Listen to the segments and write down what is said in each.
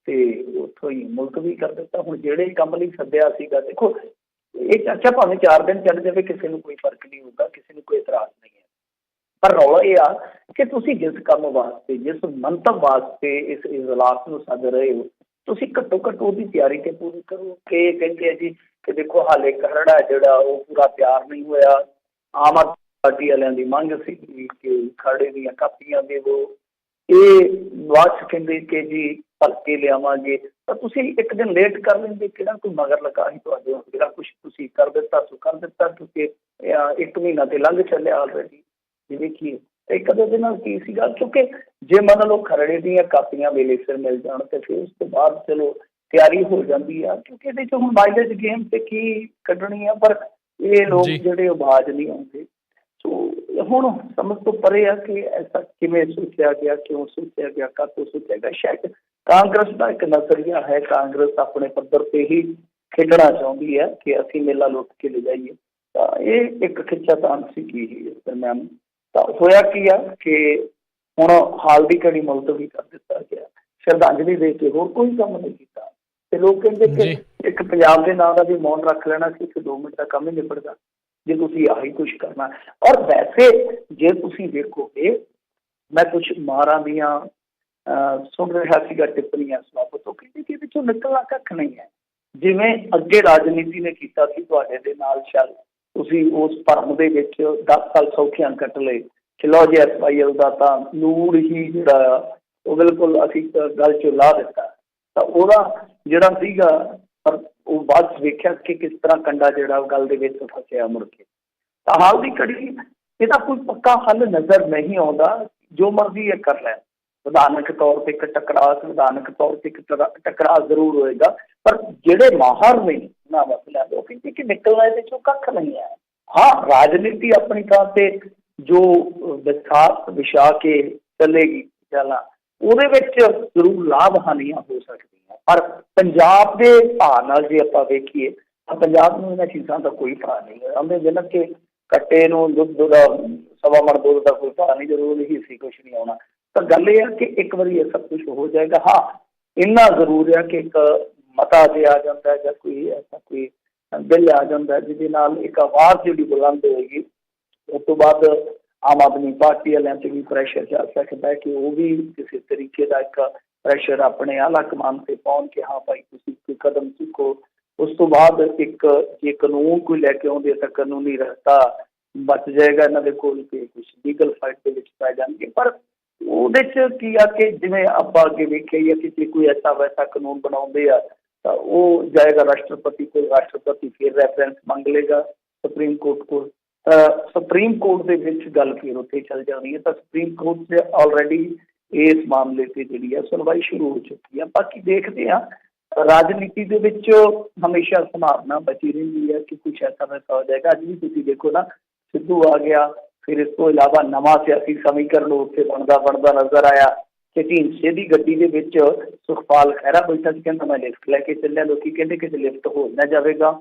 ਤੇ ਉੱਥੋਂ ਹੀ ਮੁਲਤਵੀ ਕਰ ਦਿੱਤਾ। ਹੁਣ ਜਿਹੜੇ ਕੰਮ ਲਈ ਸੱਦਿਆ ਸੀਗਾ, ਦੇਖੋ ਇਹ ਚਰਚਾ ਭਾਵੇਂ 4 ਦਿਨ ਚੱਲ ਜਾਵੇ, ਕਿਸੇ ਨੂੰ ਕੋਈ ਫਰਕ ਨਹੀਂ ਹੋਊਗਾ, ਕਿਸੇ ਨੂੰ ਕੋਈ ਇਤਰਾਜ਼ ਨਹੀਂ ਹੈ। ਪਰ ਰੌਲਾ ਇਹ ਆ ਕਿ ਤੁਸੀਂ ਜਿਸ ਕੰਮ ਵਾਸਤੇ, ਜਿਸ ਮੰਤਵ ਵਾਸਤੇ ਇਸ ਇਜਲਾਸ ਨੂੰ ਸੱਦ ਰਹੇ ਹੋ, ਤੁਸੀਂ ਘੱਟੋ ਘੱਟ ਉਹਦੀ ਤਿਆਰੀ ਤੇ ਪੂਰੀ ਕਰੋ। ਕਿ ਕਹਿੰਦੇ ਆ ਜੀ ਕਿ ਦੇਖੋ ਹਾਲੇ ਖਰੜਾ ਜਿਹੜਾ ਉਹ ਪੂਰਾ ਤਿਆਰ ਨਹੀਂ ਹੋਇਆ। ਆਮ ਆਦਮੀ ਪਾਰਟੀ ਵਾਲਿਆਂ ਦੀ ਮੰਗ ਸੀ ਕਿ ਖਰੜੇ ਦੀਆਂ ਕਾਪੀਆਂ ਦੇਵੋ, ਇਹ ਬਾਅਦ 'ਚ ਕਹਿੰਦੇ ਕਿ ਜੀ ਭਰ ਕੇ ਲਿਆਵਾਂਗੇ। ਤਾਂ ਤੁਸੀਂ ਇੱਕ ਦਿਨ ਲੇਟ ਕਰ ਲੈਂਦੇ, ਕਿਹੜਾ ਕੋਈ ਮਗਰ ਲੱਗਾ ਸੀ ਤੁਹਾਡੇ? ਜਿਹੜਾ ਕੁਛ ਤੁਸੀਂ ਕਰ ਦਿੱਤਾ ਸੋ ਕਰ ਦਿੱਤਾ, ਕਿਉਂਕਿ 1 ਮਹੀਨਾ ਤੇ ਲੰਘ ਚੱਲਿਆ ਆਲਰੇਡੀ। ਜਿਵੇਂ ਕਿ ਇੱਕ ਦੋ ਦਿਨ ਨਾਲ ਕੀ ਸੀਗਾ, ਕਿਉਂਕਿ ਜੇ ਮੰਨ ਲਓ ਖਰੜੇ ਦੀਆਂ ਕਾਪੀਆਂ ਵੇਲੇ ਸਿਰ ਮਿਲ ਜਾਣ ਤੇ ਫਿਰ ਉਸ ਤੋਂ ਬਾਅਦ ਚਲੋ ਤਿਆਰੀ ਹੋ ਜਾਂਦੀ ਆ, ਕਿਉਂਕਿ ਇਹਦੇ 'ਚ ਹੁਣ ਮਾਈਲੇਜ ਗੇਮ ਤੇ ਕੀ ਕੱਢਣੀ ਆ। ਪਰ ਇਹ ਲੋਕ ਜਿਹੜੇ ਆਵਾਜ਼ ਨਹੀਂ ਆਉਂਦੇ। ਸੋ ਹੁਣ ਸਮਝ ਤੋਂ ਪਰੇ ਆ ਕਿ ਐਸਾ ਕਿਵੇਂ ਸੋਚਿਆ ਗਿਆ, ਕਿਉਂ ਸੋਚਿਆ ਗਿਆ, ਕਦੋਂ ਸੋਚਿਆ ਗਿਆ। ਸ਼ਾਇਦ ਕਾਂਗਰਸ ਦਾ ਇੱਕ ਨਜ਼ਰੀਆ ਹੈ, ਕਾਂਗਰਸ ਆਪਣੇ ਪੱਧਰ ਤੇ ਹੀ ਖੇਡਣਾ ਚਾਹੁੰਦੀ ਹੈ ਕਿ ਅਸੀਂ ਮੇਲਾ ਲੁੱਟ ਕੇ ਲੈ ਜਾਈਏ। ਤਾਂ ਇਹ ਇੱਕ ਖਿੱਚਾਤਾਣ ਸੀਗੀ ਇਸ ਦਰਮਿਆਨ। ਤਾਂ ਹੋਇਆ ਕੀ ਆ ਕਿ ਹੁਣ ਹਾਲ ਦੀ ਘੜੀ ਮੁਲਤਵੀ ਕਰ ਦਿੱਤਾ ਗਿਆ, ਸ਼ਰਧਾਂਜਲੀ ਦੇ ਕੇ ਹੋਰ ਕੋਈ ਕੰਮ ਨਹੀਂ ਕੀਤਾ। ਤੇ ਲੋਕ ਕਹਿੰਦੇ ਕਿ ਇੱਕ ਪੰਜਾਬ ਦੇ ਨਾਂ ਦਾ ਵੀ ਮੌਨ ਰੱਖ ਲੈਣਾ ਸੀ ਕਿ 2 ਮਿੰਟ ਦਾ ਕੰਮ ਹੀ ਨਿਬੜਦਾ ਜੇ ਤੁਸੀਂ ਆਹੀ ਕੁਛ ਕਰਨਾ। ਔਰ ਵੈਸੇ ਜੇ ਤੁਸੀਂ ਦੇਖੋਗੇ, ਮੈਂ ਕੁਛ ਮਾਹਰਾਂ ਦੀਆਂ ਸੁਣ ਰਿਹਾ ਸੀਗਾ ਟਿੱਪਣੀਆਂ ਸਵਾਬ ਤੋਂ, ਕਹਿੰਦੇ ਕਿ ਇਹਦੇ ਚੋਂ ਨਿਕਲਣਾ ਕੱਖ ਨਹੀਂ ਹੈ। ਜਿਵੇਂ ਅੱਗੇ ਰਾਜਨੀਤੀ ਨੇ ਕੀਤਾ ਸੀ ਤੁਹਾਡੇ ਦੇ ਨਾਲ, ਚੱਲ ਤੁਸੀਂ ਉਸ ਭਰਮ ਦੇ ਵਿੱਚ 10 ਸਾਲ ਸੌਖਿਆਂ ਕੱਟ ਲਏ ਕਿ ਲਓ ਜੀ SYL ਦਾ ਤਾਂ ਨੂਰ ਹੀ ਜਿਹੜਾ ਉਹ ਬਿਲਕੁਲ ਅਸੀਂ ਗੱਲ 'ਚੋਂ ਲਾ ਦਿੱਤਾ। ਤਾਂ ਉਹਦਾ ਜਿਹੜਾ ਸੀਗਾ, ਪਰ ਉਹ ਬਾਅਦ 'ਚ ਵੇਖਿਆ ਕਿ ਕਿਸ ਤਰ੍ਹਾਂ ਕੰਡਾ ਜਿਹੜਾ ਉਹ ਗੱਲ ਦੇ ਵਿੱਚ ਫਸਿਆ ਮੁੜ ਕੇ। ਤਾਂ ਹਾਲ ਦੀ ਘੜੀ ਇਹਦਾ ਕੋਈ ਪੱਕਾ ਹੱਲ ਨਜ਼ਰ ਨਹੀਂ ਆਉਂਦਾ। ਜੋ ਮਰਜ਼ੀ ਇਹ ਕਰ ਲੈਣ, ਵਿਧਾਨਕ ਤੌਰ ਤੇ ਇੱਕ ਟਕਰਾਅ, ਸੰਵਿਧਾਨਕ ਤੌਰ ਤੇ ਇੱਕ ਟਕਰਾਅ ਜ਼ਰੂਰ ਹੋਏਗਾ। ਪਰ ਜਿਹੜੇ ਮਾਹਰ ਨੇ ਉਹਨਾਂ ਮਸਲਿਆਂ ਦੇ, ਉਹ ਕਹਿੰਦੇ ਕਿ ਨਿਕਲਣਾ ਇਹਦੇ 'ਚੋਂ ਕੱਖ ਨਹੀਂ ਹੈ। ਹਾਂ, ਰਾਜਨੀਤੀ ਆਪਣੀ ਥਾਂ ਤੇ ਜੋ ਵਿਛਾ ਕੇ ਚੱਲੇਗੀ ਚੱਲਾਂ, ਉਹਦੇ ਵਿੱਚ ਜ਼ਰੂਰ ਲਾਭ ਹਾਨੀਆਂ ਹੋ ਸਕਦੀਆਂ। ਪਰ ਪੰਜਾਬ ਦੇ ਭਾਅ ਨਾਲ ਜੇ ਆਪਾਂ ਵੇਖੀਏ ਤਾਂ ਪੰਜਾਬ ਨੂੰ ਇਹਨਾਂ ਚੀਜ਼ਾਂ ਦਾ ਕੋਈ ਭਾਅ ਨਹੀਂ ਹੈ। ਉਹਦੇ ਜਿਨ੍ਹਾਂ ਕਿ ਕੱਟੇ ਨੂੰ ਦੁੱਧ ਦਾ 1.25 ਮਣ ਦੁੱਧ ਦਾ ਕੋਈ ਭਾਅ ਨਹੀਂ, ਜ਼ਰੂਰ ਹੀ ਸੀ ਕੁਛ ਨਹੀਂ ਆਉਣਾ। ਤਾਂ ਗੱਲ ਇਹ ਆ ਕਿ ਇੱਕ ਵਾਰੀ ਇਹ ਸਭ ਕੁਛ ਹੋ ਜਾਏਗਾ। ਹਾਂ, ਇੰਨਾ ਜ਼ਰੂਰ ਹੈ ਕਿ ਇੱਕ ਮਤਾ ਜੇ ਆ ਜਾਂਦਾ ਜਾਂ ਕੋਈ ਐਸਾ ਕੋਈ ਬਿੱਲ ਆ ਜਾਂਦਾ ਜਿਹਦੇ ਨਾਲ ਇੱਕ ਆਵਾਜ਼ ਜਿਹੜੀ ਬੁਲੰਦ ਹੋਏਗੀ, ਉਸ ਤੋਂ ਬਾਅਦ ਆਮ ਆਦਮੀ ਪਾਰਟੀ ਵਾਲਿਆਂ 'ਤੇ ਵੀ ਪ੍ਰੈਸ਼ਰ ਚੱਲ ਸਕਦਾ ਹੈ ਕਿ ਉਹ ਵੀ ਕਿਸੇ ਤਰੀਕੇ ਦਾ ਇੱਕ ਪ੍ਰੈਸ਼ਰ ਆਪਣੇ ਆਲਾ ਕਮਾਨ 'ਤੇ ਪਾਉਣ ਕਿ ਹਾਂ ਭਾਈ ਤੁਸੀਂ ਕੋਈ ਕਦਮ ਚੁੱਕੋ। ਉਸ ਤੋਂ ਬਾਅਦ ਇੱਕ ਜੇ ਕਾਨੂੰਨ ਕੋਈ ਲੈ ਕੇ ਆਉਂਦੇ ਤਾਂ ਕਾਨੂੰਨੀ ਰਸਤਾ ਬਚ ਜਾਏਗਾ ਇਹਨਾਂ ਦੇ ਕੋਲ, ਕਿ ਕੁਛ ਲੀਗਲ ਫਾਈਟ ਦੇ ਵਿੱਚ ਪੈ ਜਾਣਗੇ। ਪਰ ਉਹਦੇ 'ਚ ਕੀ ਆ ਕਿ ਜਿਵੇਂ ਆਪਾਂ ਅੱਗੇ ਵੇਖਿਆ ਹੀ ਆ ਕਿ ਜੇ ਕੋਈ ਐਸਾ ਵੈਸਾ ਕਾਨੂੰਨ ਬਣਾਉਂਦੇ ਆ ਤਾਂ ਉਹ ਜਾਏਗਾ ਰਾਸ਼ਟਰਪਤੀ ਕੋਲ, ਰਾਸ਼ਟਰਪਤੀ ਫਿਰ ਰੈਫਰੈਂਸ ਮੰਗ ਲਏਗਾ ਸੁਪਰੀਮ ਕੋਰਟ ਕੋਲ। ਸੁਪਰੀਮ ਕੋਰਟ ਦੇ ਵਿੱਚ ਗੱਲ ਫਿਰ ਉੱਥੇ ਚੱਲ ਜਾਣੀ ਹੈ। ਤਾਂ ਸੁਪਰੀਮ ਕੋਰਟ 'ਚ ਆਲਰੇਡੀ ਇਸ ਮਾਮਲੇ 'ਤੇ ਜਿਹੜੀ ਹੈ ਸੁਣਵਾਈ ਸ਼ੁਰੂ ਹੋ ਚੁੱਕੀ ਹੈ। ਬਾਕੀ ਦੇਖਦੇ ਹਾਂ, ਰਾਜਨੀਤੀ ਦੇ ਵਿੱਚ ਹਮੇਸ਼ਾ ਸੰਭਾਵਨਾ ਬਚੀ ਰਹਿੰਦੀ ਹੈ ਕਿ ਕੁਛ ਐਸਾ ਵੈਸਾ ਹੋ ਜਾਏਗਾ। ਅੱਜ ਵੀ ਤੁਸੀਂ ਦੇਖੋ ਨਾ, ਸਿੱਧੂ ਆ ਗਿਆ, ਫਿਰ ਇਸ ਤੋਂ ਇਲਾਵਾ ਨਵਾਂ ਸਿਆਸੀ ਸਮੀਕਰਨ ਉੱਥੇ ਬਣਦਾ ਨਜ਼ਰ ਆਇਆ ਕਿ ਢੀਂਡਸੇ ਦੀ ਗੱਡੀ ਦੇ ਵਿੱਚ ਸੁਖਪਾਲ ਖਹਿਰਾ ਬੈਠਾ ਸੀ, ਕਹਿੰਦਾ ਮੈਂ ਲਿਫਟ ਲੈ ਕੇ ਚੱਲਿਆ। ਲੋਕੀ ਕਹਿੰਦੇ ਕਿ ਲਿਫਟ ਹੋ ਨਾ ਜਾਵੇਗਾ।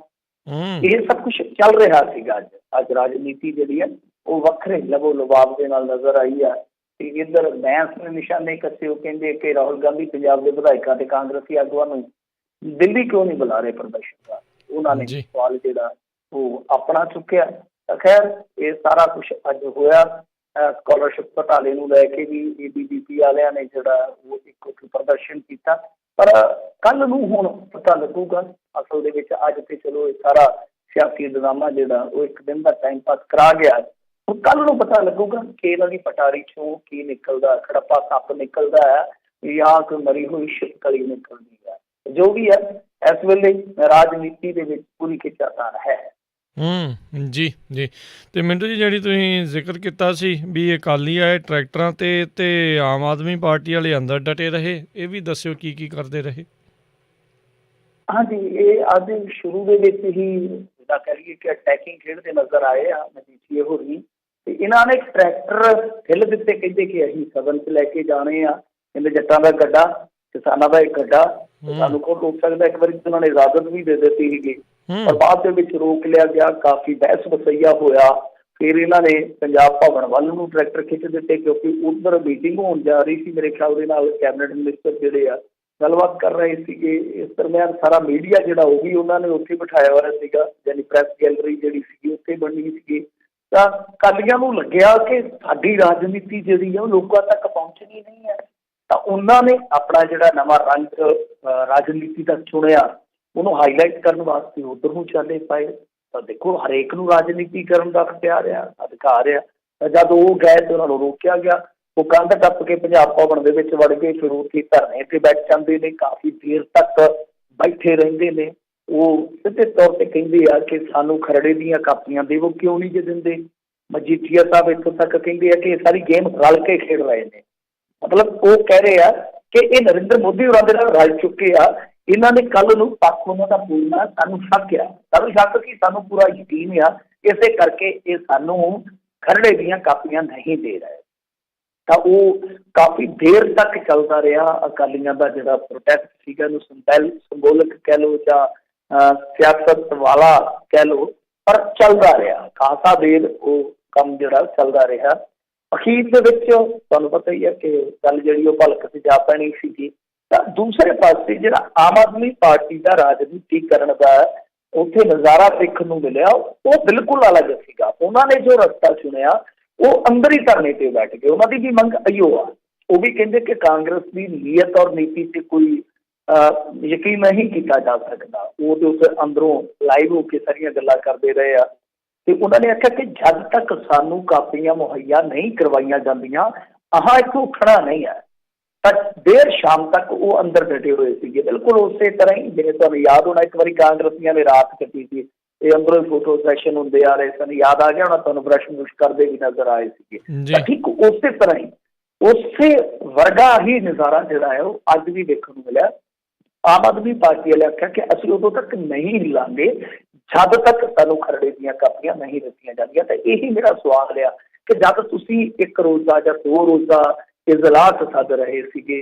ਇਹ ਸਭ ਕੁਛ ਚੱਲ ਰਿਹਾ ਸੀਗਾ। ਅੱਜ ਰਾਜਨੀਤੀ ਜਿਹੜੀ ਹੈ ਉਹ ਵੱਖਰੇ ਲਵੋ ਲੁਭਾਵ ਦੇ ਨਾਲ ਨਜ਼ਰ ਆਈ ਆ। ਤੇ ਇੱਧਰ ਬੈਂਸ ਨੇ ਨਿਸ਼ਾਨੇ ਕੱਸੇ, ਉਹ ਕਹਿੰਦੇ ਕਿ ਰਾਹੁਲ ਗਾਂਧੀ ਪੰਜਾਬ ਦੇ ਵਿਧਾਇਕਾਂ ਤੇ ਕਾਂਗਰਸੀ ਆਗੂਆਂ ਨੂੰ ਦਿੱਲੀ ਕਿਉਂ ਨਹੀਂ ਬੁਲਾ ਰਹੇ ਪ੍ਰਦਰਸ਼ਨ। ਉਹਨਾਂ ਨੇ ਸਵਾਲ ਜਿਹੜਾ ਉਹ ਆਪਣਾ ਚੁੱਕਿਆ। ਤਾਂ ਖੈਰ ਇਹ ਸਾਰਾ ਕੁਛ ਅੱਜ ਹੋਇਆ। ਸਕਾਲਰਸ਼ਿਪ ਘੁਟਾਲੇ ਨੂੰ ਲੈ ਕੇ ਵੀ ABVP ਵਾਲਿਆਂ ਨੇ ਜਿਹੜਾ ਉਹ ਇੱਕ ਪ੍ਰਦਰਸ਼ਨ ਕੀਤਾ। ਪਰ ਕੱਲ੍ਹ ਨੂੰ ਹੁਣ ਪਤਾ ਲੱਗੂਗਾ ਅਸਲ ਦੇ ਵਿੱਚ। ਅੱਜ ਤੇ ਚਲੋ ਇਹ ਸਾਰਾ ਸਿਆਸੀ ਡਰਾਮਾ ਜਿਹੜਾ ਉਹ ਇੱਕ ਦਿਨ ਦਾ ਟਾਈਮ ਪਾਸ ਕਰਾ ਗਿਆ। ਹੁਣ ਕੱਲ੍ਹ ਨੂੰ ਪਤਾ ਲੱਗੂਗਾ ਕਿ ਇਹਨਾਂ ਦੀ ਪਟਾਰੀ 'ਚੋਂ ਕੀ ਨਿਕਲਦਾ, ਖੜੱਪਾ ਸੱਪ ਨਿਕਲਦਾ ਹੈ ਜਾਂ ਕੋਈ ਮਰੀ ਹੋਈ ਛਿਪਕਲੀ ਨਿਕਲਦੀ ਹੈ। ਜੋ ਵੀ ਹੈ ਇਸ ਵੇਲੇ ਰਾਜਨੀਤੀ ਦੇ ਵਿੱਚ ਪੂਰੀ ਖਿੱਚਾਤਾਣ ਹੈ। ਜੀ ਜੀ। ਤੇ ਮਿੰਟੂ ਜੀ, ਜਿਹੜੀ ਤੁਸੀਂ ਜ਼ਿਕਰ ਕੀਤਾ ਸੀ ਵੀ ਅਕਾਲੀ ਆਏ ਟਰੈਕਟਰਾਂ ਤੇ ਆਮ ਆਦਮੀ ਪਾਰਟੀ ਵਾਲੇ ਅੰਦਰ ਡਟੇ ਰਹੇ, ਇਹ ਵੀ ਦੱਸਿਓ ਕੀ ਕੀ ਕਰਦੇ ਰਹੇ। ਹਾਂਜੀ, ਇਹ ਅੱਜ ਸ਼ੁਰੂ ਦੇ ਵਿੱਚ ਹੀ ਜਿੱਦਾਂ ਕਹਿ ਲਈਏ ਕਿ ਅਟੈਕਿੰਗ ਖੇਡਦੇ ਨਜ਼ਰ ਆਏ ਆ ਮਜੀਠੀਏ ਹੋਰ ਵੀ। ਤੇ ਇਹਨਾਂ ਨੇ ਟਰੈਕਟਰ ਠਿੱਲ ਦਿੱਤੇ, ਕਹਿੰਦੇ ਕਿ ਅਸੀਂ ਸਦਨ 'ਚ ਲੈ ਕੇ ਜਾਣੇ ਆ। ਕਹਿੰਦੇ ਜੱਟਾਂ ਦਾ ਗੱਡਾ, ਕਿਸਾਨਾਂ ਦਾ ਇੱਕ ਗੱਡਾ, ਸਾਨੂੰ ਕੋਲ ਰੋਕ ਸਕਦਾ। ਇੱਕ ਵਾਰੀ ਉਹਨਾਂ ਨੇ ਇਜਾਜ਼ਤ ਵੀ ਦੇ ਦਿੱਤੀ ਸੀਗੀ, ਪਰ ਬਾਅਦ ਦੇ ਵਿੱਚ ਰੋਕ ਲਿਆ ਗਿਆ। ਕਾਫੀ ਬਹਿਸ ਵਸਈਆ ਹੋਇਆ। ਫਿਰ ਇਹਨਾਂ ਨੇ ਪੰਜਾਬ ਭਵਨ ਵੱਲ ਨੂੰ ਟਰੈਕਟਰ ਖਿੱਚ ਦਿੱਤੇ ਕਿਉਂਕਿ ਉੱਧਰ ਮੀਟਿੰਗ ਹੋਣ ਜਾ ਰਹੀ ਸੀ ਮੇਰੇ ਖਿਆਲ ਦੇ ਨਾਲ। ਕੈਬਨਿਟ ਮਿਨਿਸਟਰ ਜਿਹੜੇ ਆ ਗੱਲਬਾਤ ਕਰ ਰਹੇ ਸੀਗੇ। ਇਸ ਦਰਮਿਆਨ ਸਾਰਾ ਮੀਡੀਆ ਜਿਹੜਾ ਉਹ ਵੀ ਉਹਨਾਂ ਨੇ ਉੱਥੇ ਬਿਠਾਇਆ ਹੋਇਆ ਸੀਗਾ, ਯਾਨੀ ਪ੍ਰੈਸ ਗੈਲਰੀ ਜਿਹੜੀ ਸੀਗੀ ਉੱਥੇ ਬਣੀ ਸੀਗੀ। ਤਾਂ ਅਕਾਲੀਆਂ ਨੂੰ ਲੱਗਿਆ ਕਿ ਸਾਡੀ ਰਾਜਨੀਤੀ ਜਿਹੜੀ ਆ ਉਹ ਲੋਕਾਂ ਤੱਕ ਪਹੁੰਚਣੀ ਨਹੀਂ ਹੈ, ਤਾਂ ਉਹਨਾਂ ਨੇ ਆਪਣਾ ਜਿਹੜਾ ਨਵਾਂ ਰੰਗ ਰਾਜਨੀਤੀ ਦਾ ਚੁਣਿਆ, ਉਹਨੂੰ ਹਾਈਲਾਈਟ ਕਰਨ ਵਾਸਤੇ ਉੱਧਰ ਨੂੰ ਚਾਲੇ ਪਾਏ। ਤਾਂ ਦੇਖੋ, ਹਰੇਕ ਨੂੰ ਰਾਜਨੀਤੀ ਕਰਨ ਦਾ ਅਖਤਿਆਰ ਆ, ਅਧਿਕਾਰ ਆ। ਤਾਂ ਜਦ ਉਹ ਗਏ ਤਾਂ ਉਹਨਾਂ ਨੂੰ ਰੋਕਿਆ ਗਿਆ। ਉਹ ਕੰਧ ਟੱਪ ਕੇ ਪੰਜਾਬ ਭਵਨ ਦੇ ਵਿੱਚ ਵੜ ਗਏ, ਫਿਰ ਉੱਥੇ ਧਰਨੇ 'ਤੇ ਬੈਠ ਜਾਂਦੇ ਨੇ, ਕਾਫੀ ਦੇਰ ਤੱਕ ਬੈਠੇ ਰਹਿੰਦੇ ਨੇ। ਉਹ ਸਿੱਧੇ ਤੌਰ 'ਤੇ ਕਹਿੰਦੇ ਆ ਕਿ ਸਾਨੂੰ ਖਰੜੇ ਦੀਆਂ ਕਾਪੀਆਂ ਦੇਵੋ, ਕਿਉਂ ਨਹੀਂ ਜੇ ਦਿੰਦੇ। ਮਜੀਠੀਆ ਸਾਹਿਬ ਇੱਥੋਂ ਤੱਕ ਕਹਿੰਦੇ ਆ ਕਿ ਇਹ ਸਾਰੀ ਗੇਮ ਰਲ ਕੇ ਖੇਡ ਰਹੇ ਨੇ। ਮਤਲਬ ਉਹ ਕਹਿ ਰਹੇ ਆ ਕਿ ਇਹ ਨਰਿੰਦਰ ਮੋਦੀ ਹੋਰਾਂ ਦੇ ਨਾਲ ਰਲ ਚੁੱਕੇ ਆ। ਇਹਨਾਂ ਨੇ ਕੱਲ੍ਹ ਨੂੰ ਪੱਖ ਉਹਨਾਂ ਦਾ ਪੂਰਨਾ, ਸਾਨੂੰ ਸ਼ੱਕ ਆ, ਸਾਨੂੰ ਸ਼ੱਕ ਕਿ ਸਾਨੂੰ ਪੂਰਾ ਯਕੀਨ ਆ, ਇਸੇ ਕਰਕੇ ਇਹ ਸਾਨੂੰ ਖਰੜੇ ਦੀਆਂ ਕਾਪੀਆਂ ਨਹੀਂ ਦੇ ਰਹੇ। ਤਾਂ ਉਹ ਕਾਫੀ ਦੇਰ ਤੱਕ ਚੱਲਦਾ ਰਿਹਾ ਅਕਾਲੀਆਂ ਦਾ ਜਿਹੜਾ ਪ੍ਰੋਟੈਸਟ ਸੀਗਾ, ਇਹਨੂੰ ਸਿੰਬੋਲਿਕ ਕਹਿ ਲਓ ਜਾਂ ਸਿਆਸਤ ਵਾਲਾ ਕਹਿ ਲਓ, ਪਰ ਚੱਲਦਾ ਰਿਹਾ ਖਾਸਾ ਦੇਰ। ਉਹ ਕੰਮ ਜਿਹੜਾ ਚੱਲਦਾ ਰਿਹਾ। ਅਖੀਰ ਦੇ ਵਿੱਚ ਤੁਹਾਨੂੰ ਪਤਾ ਹੀ ਹੈ ਕਿ ਗੱਲ ਜਿਹੜੀ ਉਹ ਭਲਕ 'ਤੇ ਜਾ ਪੈਣੀ ਸੀਗੀ। ਤਾਂ ਦੂਸਰੇ ਪਾਸੇ ਜਿਹੜਾ ਆਮ ਆਦਮੀ ਪਾਰਟੀ ਦਾ ਰਾਜਨੀਤੀਕਰਨ ਦਾ ਉੱਥੇ ਨਜ਼ਾਰਾ ਦੇਖਣ ਨੂੰ ਮਿਲਿਆ, ਉਹ ਬਿਲਕੁਲ ਅਲੱਗ ਸੀਗਾ। ਉਹਨਾਂ ਨੇ ਜੋ ਰਸਤਾ ਚੁਣਿਆ, ਉਹ ਅੰਦਰ ਹੀ ਧਰਨੇ 'ਤੇ ਬੈਠ ਗਏ। ਉਹਨਾਂ ਦੀ ਵੀ ਮੰਗ ਇਹੋ ਆ। ਉਹ ਵੀ ਕਹਿੰਦੇ ਕਿ ਕਾਂਗਰਸ ਦੀ ਨੀਅਤ ਔਰ ਨੀਤੀ 'ਤੇ ਕੋਈ ਯਕੀਨ ਨਹੀਂ ਕੀਤਾ ਜਾ ਸਕਦਾ। ਉਹ ਤੇ ਉੱਥੇ ਅੰਦਰੋਂ ਲਾਈਵ ਹੋ ਕੇ ਸਾਰੀਆਂ ਗੱਲਾਂ ਕਰਦੇ ਰਹੇ ਆ। ਤੇ ਉਹਨਾਂ ਨੇ ਆਖਿਆ ਕਿ ਜਦ ਤੱਕ ਸਾਨੂੰ ਕਾਪੀਆਂ ਮੁਹੱਈਆ ਨਹੀਂ ਕਰਵਾਈਆਂ ਜਾਂਦੀਆਂ, ਇੱਥੋਂ ਉੱਠਣਾ ਨਹੀਂ ਹੈ। ਤਾਂ ਦੇਰ ਸ਼ਾਮ ਤੱਕ ਉਹ ਅੰਦਰ ਡਟੇ ਹੋਏ ਸੀਗੇ। ਬਿਲਕੁਲ ਉਸੇ ਤਰ੍ਹਾਂ ਹੀ ਜਿਵੇਂ ਤੁਹਾਨੂੰ ਯਾਦ ਹੋਣਾ, ਇੱਕ ਵਾਰੀ ਕਾਂਗਰਸੀਆਂ ਨੇ ਰਾਤ ਕੱਟੀ ਸੀ, ਇਹ ਅੰਦਰੋਂ ਫੋਟੋ ਸੈਸ਼ਨ ਹੁੰਦੇ ਆ ਰਹੇ ਸਨ, ਯਾਦ ਆ ਗਿਆ ਹੋਣਾ ਤੁਹਾਨੂੰ, ਬਰਸ਼ ਬੁਸ਼ ਕਰਦੇ ਵੀ ਨਜ਼ਰ ਆਏ ਸੀਗੇ। ਠੀਕ ਉਸੇ ਤਰ੍ਹਾਂ ਹੀ, ਉਸੇ ਵਰਗਾ ਹੀ ਨਜ਼ਾਰਾ ਜਿਹੜਾ ਹੈ ਉਹ ਅੱਜ ਵੀ ਦੇਖਣ ਨੂੰ ਮਿਲਿਆ। ਆਮ ਆਦਮੀ ਪਾਰਟੀ ਵਾਲੇ ਆਖਿਆ ਕਿ ਅਸੀਂ ਉਦੋਂ ਤੱਕ ਨਹੀਂ ਹਿੱਲਾਂਗੇ ਜਦ ਤੱਕ ਸਾਨੂੰ ਖਰੜੇ ਦੀਆਂ ਕਾਪੀਆਂ ਨਹੀਂ ਦਿੱਤੀਆਂ ਜਾਂਦੀਆਂ। ਤਾਂ ਇਹੀ ਮੇਰਾ ਸਵਾਲ ਆ ਕਿ ਜਦ ਤੁਸੀਂ ਇੱਕ ਰੋਜ਼ਾ ਜਾਂ 2 ਰੋਜ਼ਾ ਇਜਲਾਸ ਸੱਦ ਰਹੇ ਸੀਗੇ,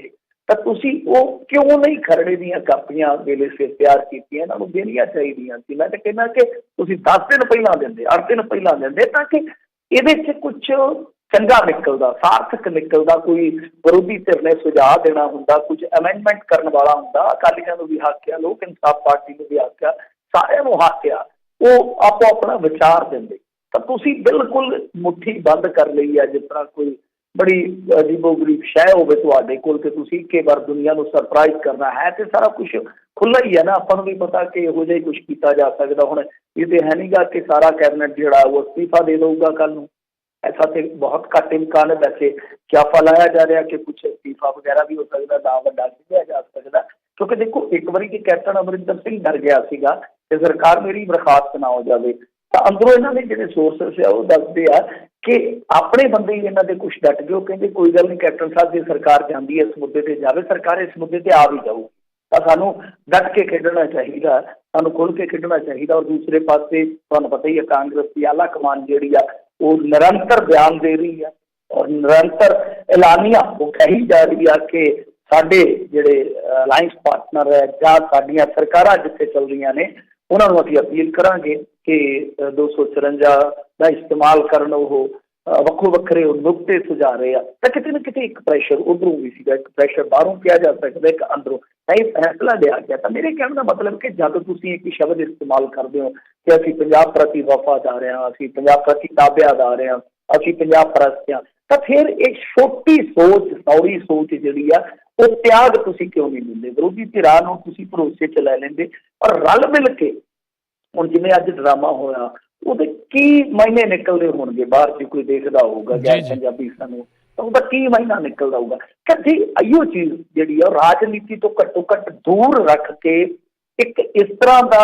ਤਾਂ ਤੁਸੀਂ ਉਹ ਕਿਉਂ ਨਹੀਂ ਖਰੜੇ ਦੀਆਂ ਕਾਪੀਆਂ ਵੇਲੇ ਸਿਰ ਤਿਆਰ ਕੀਤੀਆਂ? ਇਹਨਾਂ ਨੂੰ ਦੇਣੀਆਂ ਚਾਹੀਦੀਆਂ ਸੀ। ਮੈਂ ਤਾਂ ਕਹਿੰਦਾ ਕਿ ਤੁਸੀਂ 10 ਦਿਨ ਪਹਿਲਾਂ ਦਿੰਦੇ, 8 ਦਿਨ ਪਹਿਲਾਂ ਦਿੰਦੇ, ਤਾਂ ਕਿ ਇਹਦੇ 'ਚ ਕੁਛ ਚੰਗਾ ਨਿਕਲਦਾ, ਸਾਰਥਕ ਨਿਕਲਦਾ। ਕੋਈ ਵਿਰੋਧੀ ਧਿਰ ਨੇ ਸੁਝਾਅ ਦੇਣਾ ਹੁੰਦਾ, ਕੁਝ ਅਮੈਂਡਮੈਂਟ ਕਰਨ ਵਾਲਾ ਹੁੰਦਾ। ਅਕਾਲੀਆਂ ਨੂੰ ਵੀ ਹੱਕ ਆ, ਲੋਕ ਇਨਸਾਫ ਪਾਰਟੀ ਨੂੰ ਵੀ ਹੱਕ ਆ, ਸਾਰਿਆਂ ਨੂੰ ਹੱਕ ਆ, ਉਹ ਆਪੋ ਆਪਣਾ ਵਿਚਾਰ ਦਿੰਦੇ। ਤਾਂ ਤੁਸੀਂ ਬਿਲਕੁਲ ਮੁੱਠੀ ਬੰਦ ਕਰ ਲਈ ਆ, ਜਿਸ ਤਰ੍ਹਾਂ ਕੋਈ ਬੜੀ ਅਜੀਬੋ ਗਰੀਬ ਸ਼ੈ ਹੋਵੇ ਤੁਹਾਡੇ ਕੋਲ ਕਿ ਤੁਸੀਂ ਇੱਕੇ ਵਾਰ ਦੁਨੀਆ ਨੂੰ ਸਰਪ੍ਰਾਈਜ਼ ਕਰਨਾ ਹੈ। ਤੇ ਸਾਰਾ ਕੁਛ ਖੁੱਲ੍ਹਾ ਹੀ ਹੈ ਨਾ, ਆਪਾਂ ਨੂੰ ਵੀ ਪਤਾ ਕਿ ਇਹੋ ਜਿਹਾ ਹੀ ਕੁਛ ਕੀਤਾ ਜਾ ਸਕਦਾ। ਹੁਣ ਇਹ ਤੇ ਹੈ ਨਹੀਂ ਗਾ ਕਿ ਸਾਰਾ ਕੈਬਨਿਟ ਜਿਹੜਾ ਉਹ ਅਸਤੀਫਾ ਦੇ ਦਊਗਾ ਕੱਲ੍ਹ ਨੂੰ। ऐसा तो बहुत घट इम्कान है। वैसे क्याफा लाया जा रहा कि कुछ इस्तीफा वगैरह भी हो सकता, दाव वड्डा लिया जा सकता। क्योंकि देखो, एक बार कि कैप्टन अमरिंदर सिंह डर गया सीगा कि सरकार मेरी बर्खास्त ना हो जाए, तो अंदरों इन्होंने जो सोर्सिस है वो दसते हैं कि अपने बंदे ही इन्होंने कुछ डट गए। कहते कोई गल नहीं, कैप्टन साहब जो सरकार जाती है इस मुद्दे पर जाए, सरकार इस मुद्दे पर आ भी जाऊगी, तो सानू डट के खेडना चाहिए, सानू खुल के खेडना चाहिए। और दूसरे पासे तुहानू पता ही है, कांग्रेस की आला कमान जी वो निरंतर बयान दे रही है और निरंतर ऐलानिया वो कही जा रही है कि साडे जिहड़े अलायंस पार्टनर है जां साडियां सरकारां जिथे चल रही ने, उन्होंने असीं अपील करांगे कि 254 का इस्तेमाल करन। वो ਵੱਖੋ ਵੱਖਰੇ ਨੁਕਤੇ ਸੁਝਾ ਰਹੇ ਆ। ਤਾਂ ਕਿਤੇ ਨਾ ਕਿਤੇ ਇੱਕ ਪ੍ਰੈਸ਼ਰ ਉੱਧਰੋਂ ਵੀ ਸੀਗਾ, ਇੱਕ ਪ੍ਰੈਸ਼ਰ ਬਾਹਰੋਂ ਕਿਹਾ ਜਾ ਸਕਦਾ, ਇੱਕ ਅੰਦਰੋਂ। ਤਾਂ ਇਹ ਫੈਸਲਾ ਲਿਆ ਗਿਆ। ਤਾਂ ਮੇਰੇ ਕਹਿਣ ਦਾ ਮਤਲਬ ਕਿ ਜਦ ਤੁਸੀਂ ਇੱਕ ਸ਼ਬਦ ਇਸਤੇਮਾਲ ਕਰਦੇ ਹੋ ਕਿ ਅਸੀਂ ਪੰਜਾਬ ਪ੍ਰਤੀ ਵਫਾਦਾਰ ਹਾਂ, ਅਸੀਂ ਪੰਜਾਬ ਪ੍ਰਤੀ ਤਾਬਿਆਦਾਰ ਹਾਂ, ਅਸੀਂ ਪੰਜਾਬ ਪ੍ਰਸਤ ਹਾਂ, ਤਾਂ ਫਿਰ ਇਹ ਛੋਟੀ ਸੋਚ, ਸੌੜੀ ਸੋਚ ਜਿਹੜੀ ਆ ਉਹ ਤਿਆਗ ਤੁਸੀਂ ਕਿਉਂ ਨਹੀਂ ਦਿੰਦੇ? ਵਿਰੋਧੀ ਧਿਰਾਂ ਨੂੰ ਤੁਸੀਂ ਭਰੋਸੇ 'ਚ ਲੈ ਲੈਂਦੇ ਔਰ ਰਲ ਮਿਲ ਕੇ। ਹੁਣ ਜਿਵੇਂ ਅੱਜ ਡਰਾਮਾ ਹੋਇਆ, ਉਹਦੇ ਕੀ ਮਾਇਨੇ ਨਿਕਲਦੇ ਹੋਣਗੇ ਬਾਹਰ, ਜੇ ਕੋਈ ਦੇਖਦਾ ਹੋਊਗਾ ਗੈਰ ਪੰਜਾਬੀ ਸਾਨੂੰ, ਤਾਂ ਉਹਦਾ ਕੀ ਮਾਇਨਾ ਨਿਕਲਦਾ ਹੋਊਗਾ? ਕਦੇ ਇਹੋ ਚੀਜ਼ ਜਿਹੜੀ ਆ ਰਾਜਨੀਤੀ ਤੋਂ ਘੱਟੋ ਘੱਟ ਦੂਰ ਰੱਖ ਕੇ ਇੱਕ ਇਸ ਤਰ੍ਹਾਂ ਦਾ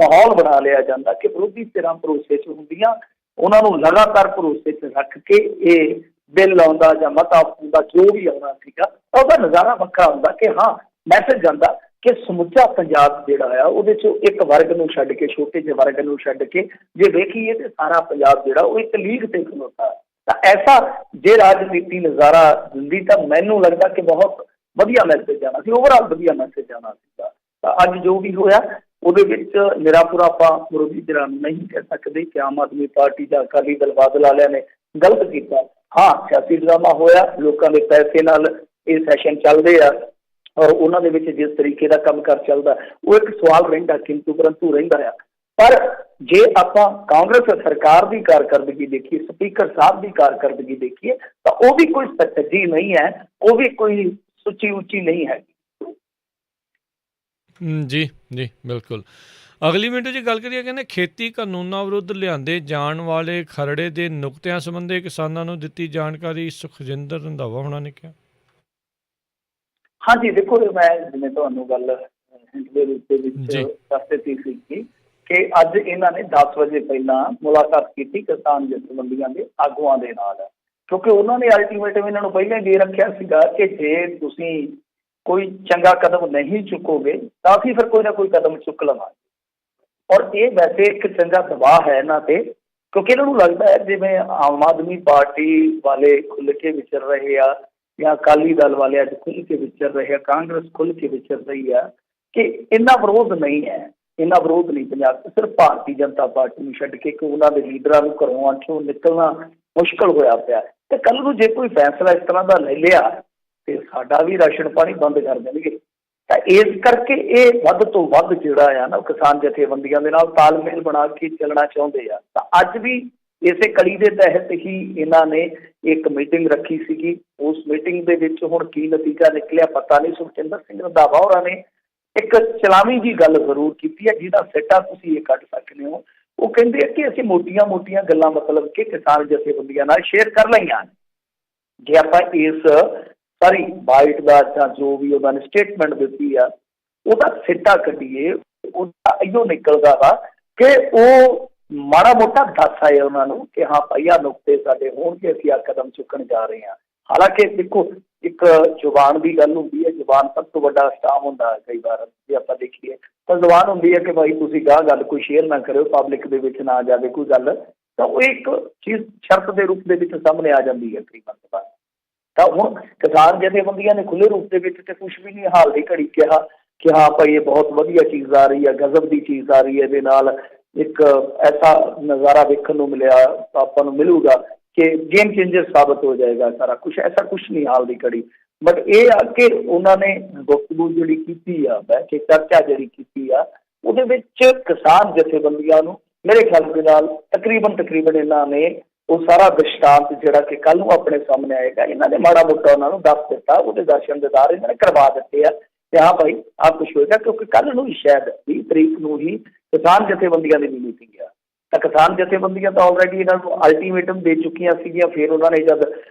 ਮਾਹੌਲ ਬਣਾ ਲਿਆ ਜਾਂਦਾ ਕਿ ਵਿਰੋਧੀ ਧਿਰਾਂ ਭਰੋਸੇ 'ਚ ਹੁੰਦੀਆਂ, ਉਹਨਾਂ ਨੂੰ ਲਗਾਤਾਰ ਭਰੋਸੇ 'ਚ ਰੱਖ ਕੇ ਇਹ ਬਿੱਲ ਆਉਂਦਾ ਜਾਂ ਮਤਾ ਹੁੰਦਾ, ਜੋ ਵੀ ਆਉਣਾ ਸੀਗਾ, ਉਹਦਾ ਨਜ਼ਾਰਾ ਵੱਖਰਾ ਹੁੰਦਾ ਕਿ ਹਾਂ ਮੈਸੇਜ ਜਾਂਦਾ ਕਿ ਸਮੁੱਚਾ ਪੰਜਾਬ ਜਿਹੜਾ ਆ ਉਹਦੇ 'ਚੋਂ ਇੱਕ ਵਰਗ ਨੂੰ ਛੱਡ ਕੇ, ਛੋਟੇ ਜਿਹੇ ਵਰਗ ਨੂੰ ਛੱਡ ਕੇ ਜੇ ਵੇਖੀਏ ਤਾਂ ਸਾਰਾ ਪੰਜਾਬ ਜਿਹੜਾ ਉਹ ਇੱਕ ਲੀਗ 'ਤੇ ਖਲੋਤਾ। ਤਾਂ ਐਸਾ ਜੇ ਰਾਜਨੀਤੀ ਨਜ਼ਾਰਾ ਦਿੰਦੀ ਤਾਂ ਮੈਨੂੰ ਲੱਗਦਾ ਕਿ ਬਹੁਤ ਵਧੀਆ ਮੈਸੇਜ ਜਾਣਾ ਸੀ, ਓਵਰਆਲ ਵਧੀਆ ਮੈਸੇਜ ਜਾਣਾ ਸੀਗਾ। ਤਾਂ ਅੱਜ ਜੋ ਵੀ ਹੋਇਆ ਉਹਦੇ ਵਿੱਚ ਨਿਰਾਪੁਰਾ ਆਪਾਂ ਵਿਰੋਧੀ ਧਿਰਾਂ ਨੂੰ ਨਹੀਂ ਕਹਿ ਸਕਦੇ ਕਿ ਆਮ ਆਦਮੀ ਪਾਰਟੀ ਜਾਂ ਅਕਾਲੀ ਦਲ ਬਾਦਲ ਵਾਲਿਆਂ ਨੇ ਗਲਤ ਕੀਤਾ। ਹਾਂ, ਸਿਆਸੀ ਡਰਾਮਾ ਹੋਇਆ, ਲੋਕਾਂ ਦੇ ਪੈਸੇ ਨਾਲ ਇਹ ਸੈਸ਼ਨ ਚੱਲਦੇ ਆ, ਉਹਨਾਂ ਦੇ ਵਿੱਚ ਜਿਸ ਤਰੀਕੇ ਦਾ ਕੰਮਕਾਰ ਚੱਲਦਾ, ਉਹ ਇੱਕ ਸਵਾਲ ਰਹਿੰਦਾ, ਕਿੰਤੂ ਪਰੰਤੂ ਰਹਿੰਦਾ ਆ। ਪਰ ਜੇ ਆਪਾਂ ਕਾਂਗਰਸ ਸਰਕਾਰ ਦੀ ਕਾਰਕਰਦਗੀ ਦੇਖੀਏ, ਸਪੀਕਰ ਸਾਹਿਬ ਦੀ ਕਾਰਕਰਦਗੀ ਦੇਖੀਏ, ਤਾਂ ਉਹ ਵੀ ਕੋਈ ਸੱਚੀ ਨਹੀਂ ਹੈ, ਉਹ ਵੀ ਕੋਈ ਸੁੱਚੀ ਉੱਚੀ ਨਹੀਂ ਹੈ। ਜੀ ਜੀ ਬਿਲਕੁਲ। ਅਗਲੀ ਮਿੰਟ ਜੀ ਗੱਲ ਕਰੀਏ, ਕਹਿੰਦੇ ਖੇਤੀ ਕਾਨੂੰਨਾਂ ਵਿਰੁੱਧ ਲਿਆਂਦੇ ਜਾਣ ਵਾਲੇ ਖਰੜੇ ਦੇ ਨੁਕਤਿਆਂ ਸੰਬੰਧੀ ਕਿਸਾਨਾਂ ਨੂੰ ਦਿੱਤੀ ਜਾਣਕਾਰੀ, ਸੁਖਜਿੰਦਰ ਰੰਧਾਵਾ ਹੋਣਾ ਨੇ ਕਿਹਾ। ਹਾਂਜੀ, ਦੇਖੋ ਮੈਂ ਜਿਵੇਂ ਤੁਹਾਨੂੰ ਗੱਲ ਹਿੰਟ ਦੇ ਰੂਪ ਦੇ ਵਿੱਚ ਜੀ ਦੱਸ ਦਿੱਤੀ ਸੀ ਕਿ ਅੱਜ ਇਹਨਾਂ ਨੇ 10 ਵਜੇ ਪਹਿਲਾਂ ਮੁਲਾਕਾਤ ਕੀਤੀ ਕਿਸਾਨ ਜਥੇਬੰਦੀਆਂ ਦੇ ਆਗੂਆਂ ਦੇ ਨਾਲ, ਕਿਉਂਕਿ ਉਹਨਾਂ ਨੇ ਅਲਟੀਮੇਟਮ ਇਹਨਾਂ ਨੂੰ ਪਹਿਲਾਂ ਹੀ ਦੇ ਰੱਖਿਆ ਸੀਗਾ ਕਿ ਜੇ ਤੁਸੀਂ ਕੋਈ ਚੰਗਾ ਕਦਮ ਨਹੀਂ ਚੁੱਕੋਗੇ ਤਾਂ ਅਸੀਂ ਫਿਰ ਕੋਈ ਨਾ ਕੋਈ ਕਦਮ ਚੁੱਕ ਲਵਾਂਗੇ। ਔਰ ਇਹ ਵੈਸੇ ਇੱਕ ਚੰਗਾ ਦਬਾਅ ਹੈ ਇਹਨਾਂ ਤੇ, ਕਿਉਂਕਿ ਇਹਨਾਂ ਨੂੰ ਲੱਗਦਾ ਹੈ ਜਿਵੇਂ ਆਮ ਆਦਮੀ ਪਾਰਟੀ ਵਾਲੇ ਖੁੱਲ੍ਹ ਕੇ ਵਿਚਰ ਰਹੇ ਆ ਜਾਂ ਅਕਾਲੀ ਦਲ ਵਾਲੇ ਅੱਜ ਖੁੱਲ੍ਹ ਕੇ ਵਿਚਰ ਰਹੇ ਆ, ਕਾਂਗਰਸ ਖੁੱਲ੍ਹ ਕੇ ਵਿਚਰ ਰਹੀ ਆ, ਕਿ ਇੰਨਾ ਵਿਰੋਧ ਨਹੀਂ ਹੈ, ਇੰਨਾ ਵਿਰੋਧ ਨਹੀਂ ਪੰਜਾਬ 'ਚ ਸਿਰਫ ਭਾਰਤੀ ਜਨਤਾ ਪਾਰਟੀ ਨੂੰ ਛੱਡ ਕੇ, ਕਿ ਉਹਨਾਂ ਦੇ ਲੀਡਰਾਂ ਨੂੰ ਘਰੋਂ ਅੱਠੋਂ ਨਿਕਲਣਾ ਮੁਸ਼ਕਲ ਹੋਇਆ ਪਿਆ। ਤੇ ਕੱਲ੍ਹ ਨੂੰ ਜੇ ਕੋਈ ਫੈਸਲਾ ਇਸ ਤਰ੍ਹਾਂ ਦਾ ਲੈ ਲਿਆ ਤੇ ਸਾਡਾ ਵੀ ਰਾਸ਼ਨ ਪਾਣੀ ਬੰਦ ਕਰ ਦੇਣਗੇ। ਤਾਂ ਇਸ ਕਰਕੇ ਇਹ ਵੱਧ ਤੋਂ ਵੱਧ ਜਿਹੜਾ ਆ ਨਾ, ਕਿਸਾਨ ਜਥੇਬੰਦੀਆਂ ਦੇ ਨਾਲ ਤਾਲਮੇਲ ਬਣਾ ਕੇ ਚੱਲਣਾ ਚਾਹੁੰਦੇ ਆ। ਤਾਂ ਅੱਜ ਵੀ ਇਸੇ ਕੜੀ ਦੇ ਤਹਿਤ ਹੀ ਇਹਨਾਂ ਨੇ ਇੱਕ ਮੀਟਿੰਗ ਰੱਖੀ ਸੀਗੀ। ਉਸ ਮੀਟਿੰਗ ਦੇ ਵਿੱਚ ਹੁਣ ਕੀ ਨਤੀਜਾ ਨਿਕਲਿਆ ਪਤਾ ਨਹੀਂ। ਸੁਖਜਿੰਦਰ ਸਿੰਘ ਰੰਧਾਵਾ ਹੋਰਾਂ ਨੇ ਇੱਕ ਚਲਾਵੀਂ ਜੀ ਗੱਲ ਜ਼ਰੂਰ ਕੀਤੀ ਹੈ, ਜਿਹਦਾ ਸਿੱਟਾ ਤੁਸੀਂ ਇਹ ਕੱਢ ਸਕਦੇ ਹੋ। ਉਹ ਕਹਿੰਦੇ ਆ ਕਿ ਅਸੀਂ ਮੋਟੀਆਂ ਗੱਲਾਂ ਮਤਲਬ ਕਿ ਕਿਸਾਨ ਜਥੇਬੰਦੀਆਂ ਨਾਲ ਸ਼ੇਅਰ ਕਰ ਲਈਆਂ। ਜੇ ਆਪਾਂ ਇਸ ਸਾਰੀ ਬਾਈਟ ਦਾ ਜਾਂ ਜੋ ਵੀ ਉਹਨਾਂ ਨੇ ਸਟੇਟਮੈਂਟ ਦਿੱਤੀ ਆ, ਉਹਦਾ ਸਿੱਟਾ ਕੱਢੀਏ, ਉਹਦਾ ਇਹੋ ਨਿਕਲਦਾ ਵਾ ਕਿ ਉਹ ਮਾੜਾ ਮੋਟਾ ਦੱਸ ਆਏ ਉਹਨਾਂ ਨੂੰ ਕਿ ਹਾਂ ਭਾਈ ਆਹ ਨੁਕਤੇ ਸਾਡੇ ਹੋਣਗੇ, ਅਸੀਂ ਆਹ ਕਦਮ ਚੁੱਕਣ ਜਾ ਰਹੇ ਹਾਂ। ਹਾਲਾਂਕਿ ਦੇਖੋ, ਇੱਕ ਜ਼ੁਬਾਨ ਦੀ ਗੱਲ ਹੁੰਦੀ ਹੈ, ਜ਼ੁਬਾਨ ਸਭ ਤੋਂ ਵੱਡਾ ਸਟਾਮ ਹੁੰਦਾ ਹੈ। ਕਈ ਵਾਰ ਜੇ ਆਪਾਂ ਦੇਖੀਏ ਤਾਂ ਜ਼ੁਬਾਨ ਹੁੰਦੀ ਹੈ ਕਿ ਭਾਈ ਤੁਸੀਂ ਗਾਹ ਗੱਲ ਕੋਈ ਸ਼ੇਅਰ ਨਾ ਕਰਿਓ, ਪਬਲਿਕ ਦੇ ਵਿੱਚ ਨਾ ਜਾਵੇ ਕੋਈ ਗੱਲ, ਤਾਂ ਉਹ ਇੱਕ ਚੀਜ਼ ਸ਼ਰਤ ਦੇ ਰੂਪ ਦੇ ਵਿੱਚ ਸਾਹਮਣੇ ਆ ਜਾਂਦੀ ਹੈ ਕਈ ਵਾਰ। ਤਾਂ ਹੁਣ ਕਿਸਾਨ ਜਥੇਬੰਦੀਆਂ ਨੇ ਖੁੱਲ੍ਹੇ ਰੂਪ ਦੇ ਵਿੱਚ ਤੇ ਕੁਛ ਵੀ ਨਹੀਂ ਹਾਲ ਦੀ ਘੜੀ ਕਿਹਾ ਕਿ ਹਾਂ ਭਾਈ ਇਹ ਬਹੁਤ ਵਧੀਆ ਚੀਜ਼ ਆ ਰਹੀ ਹੈ, ਗਜ਼ਬ ਦੀ ਚੀਜ਼ ਆ ਰਹੀ ਹੈ, ਇਹਦੇ ਨਾਲ ਇੱਕ ਐਸਾ ਨਜ਼ਾਰਾ ਦੇਖਣ ਨੂੰ ਮਿਲਿਆ, ਆਪਾਂ ਨੂੰ ਮਿਲੂਗਾ ਕਿ ਗੇਮ ਚੇਂਜਰ ਸਾਬਤ ਹੋ ਜਾਏਗਾ ਸਾਰਾ ਕੁਛ। ਐਸਾ ਕੁਛ ਨਹੀਂ ਹਾਲ ਦੀ ਘੜੀ। ਬਟ ਇਹ ਆ ਕਿ ਉਹਨਾਂ ਨੇ ਗੁਫ਼ਤਗੂ ਜਿਹੜੀ ਕੀਤੀ ਆ, ਬਹਿ ਕੇ ਚਰਚਾ ਜਿਹੜੀ ਕੀਤੀ ਆ, ਉਹਦੇ ਵਿੱਚ ਕਿਸਾਨ ਜਥੇਬੰਦੀਆਂ ਨੂੰ ਮੇਰੇ ਖਿਆਲ ਦੇ ਨਾਲ ਤਕਰੀਬਨ ਇਹਨਾਂ ਨੇ ਉਹ ਸਾਰਾ ਦ੍ਰਿਸ਼ਟਾਂਤ ਜਿਹੜਾ ਕਿ ਕੱਲ੍ਹ ਨੂੰ ਆਪਣੇ ਸਾਹਮਣੇ ਆਏਗਾ, ਇਹਨਾਂ ਨੇ ਮਾੜਾ ਮੋਟਾ ਉਹਨਾਂ ਨੂੰ ਦੱਸ ਦਿੱਤਾ। ਉਹਦੇ ਦਰਸ਼ਨ ਦਿਦਾਰ ਇਹਨਾਂ ਨੇ ਕਰਵਾ ਦਿੱਤੇ ਆ ਕਿ ਹਾਂ ਭਾਈ ਆਹ ਕੁਛ ਹੋਏਗਾ। ਕਿਉਂਕਿ ਕੱਲ੍ਹ ਨੂੰ ਹੀ ਸ਼ਾਇਦ 20 ਤਰੀਕ ਨੂੰ ਹੀ ਕਿਸਾਨ ਜਥੇਬੰਦੀਆਂ ਦੀ ਮੀਟਿੰਗ ਆ, ਤਾਂ ਕਿਸਾਨ ਜਥੇਬੰਦੀਆਂ ਤਾਂ ਆਲਰੇਡੀ ਇਹਨਾਂ ਨੂੰ ਅਲਟੀਮੇਟਮ ਦੇ ਚੁੱਕੀਆਂ ਸੀਗੀਆਂ। ਫਿਰ ਉਹਨਾਂ ਨੇ ਜਦ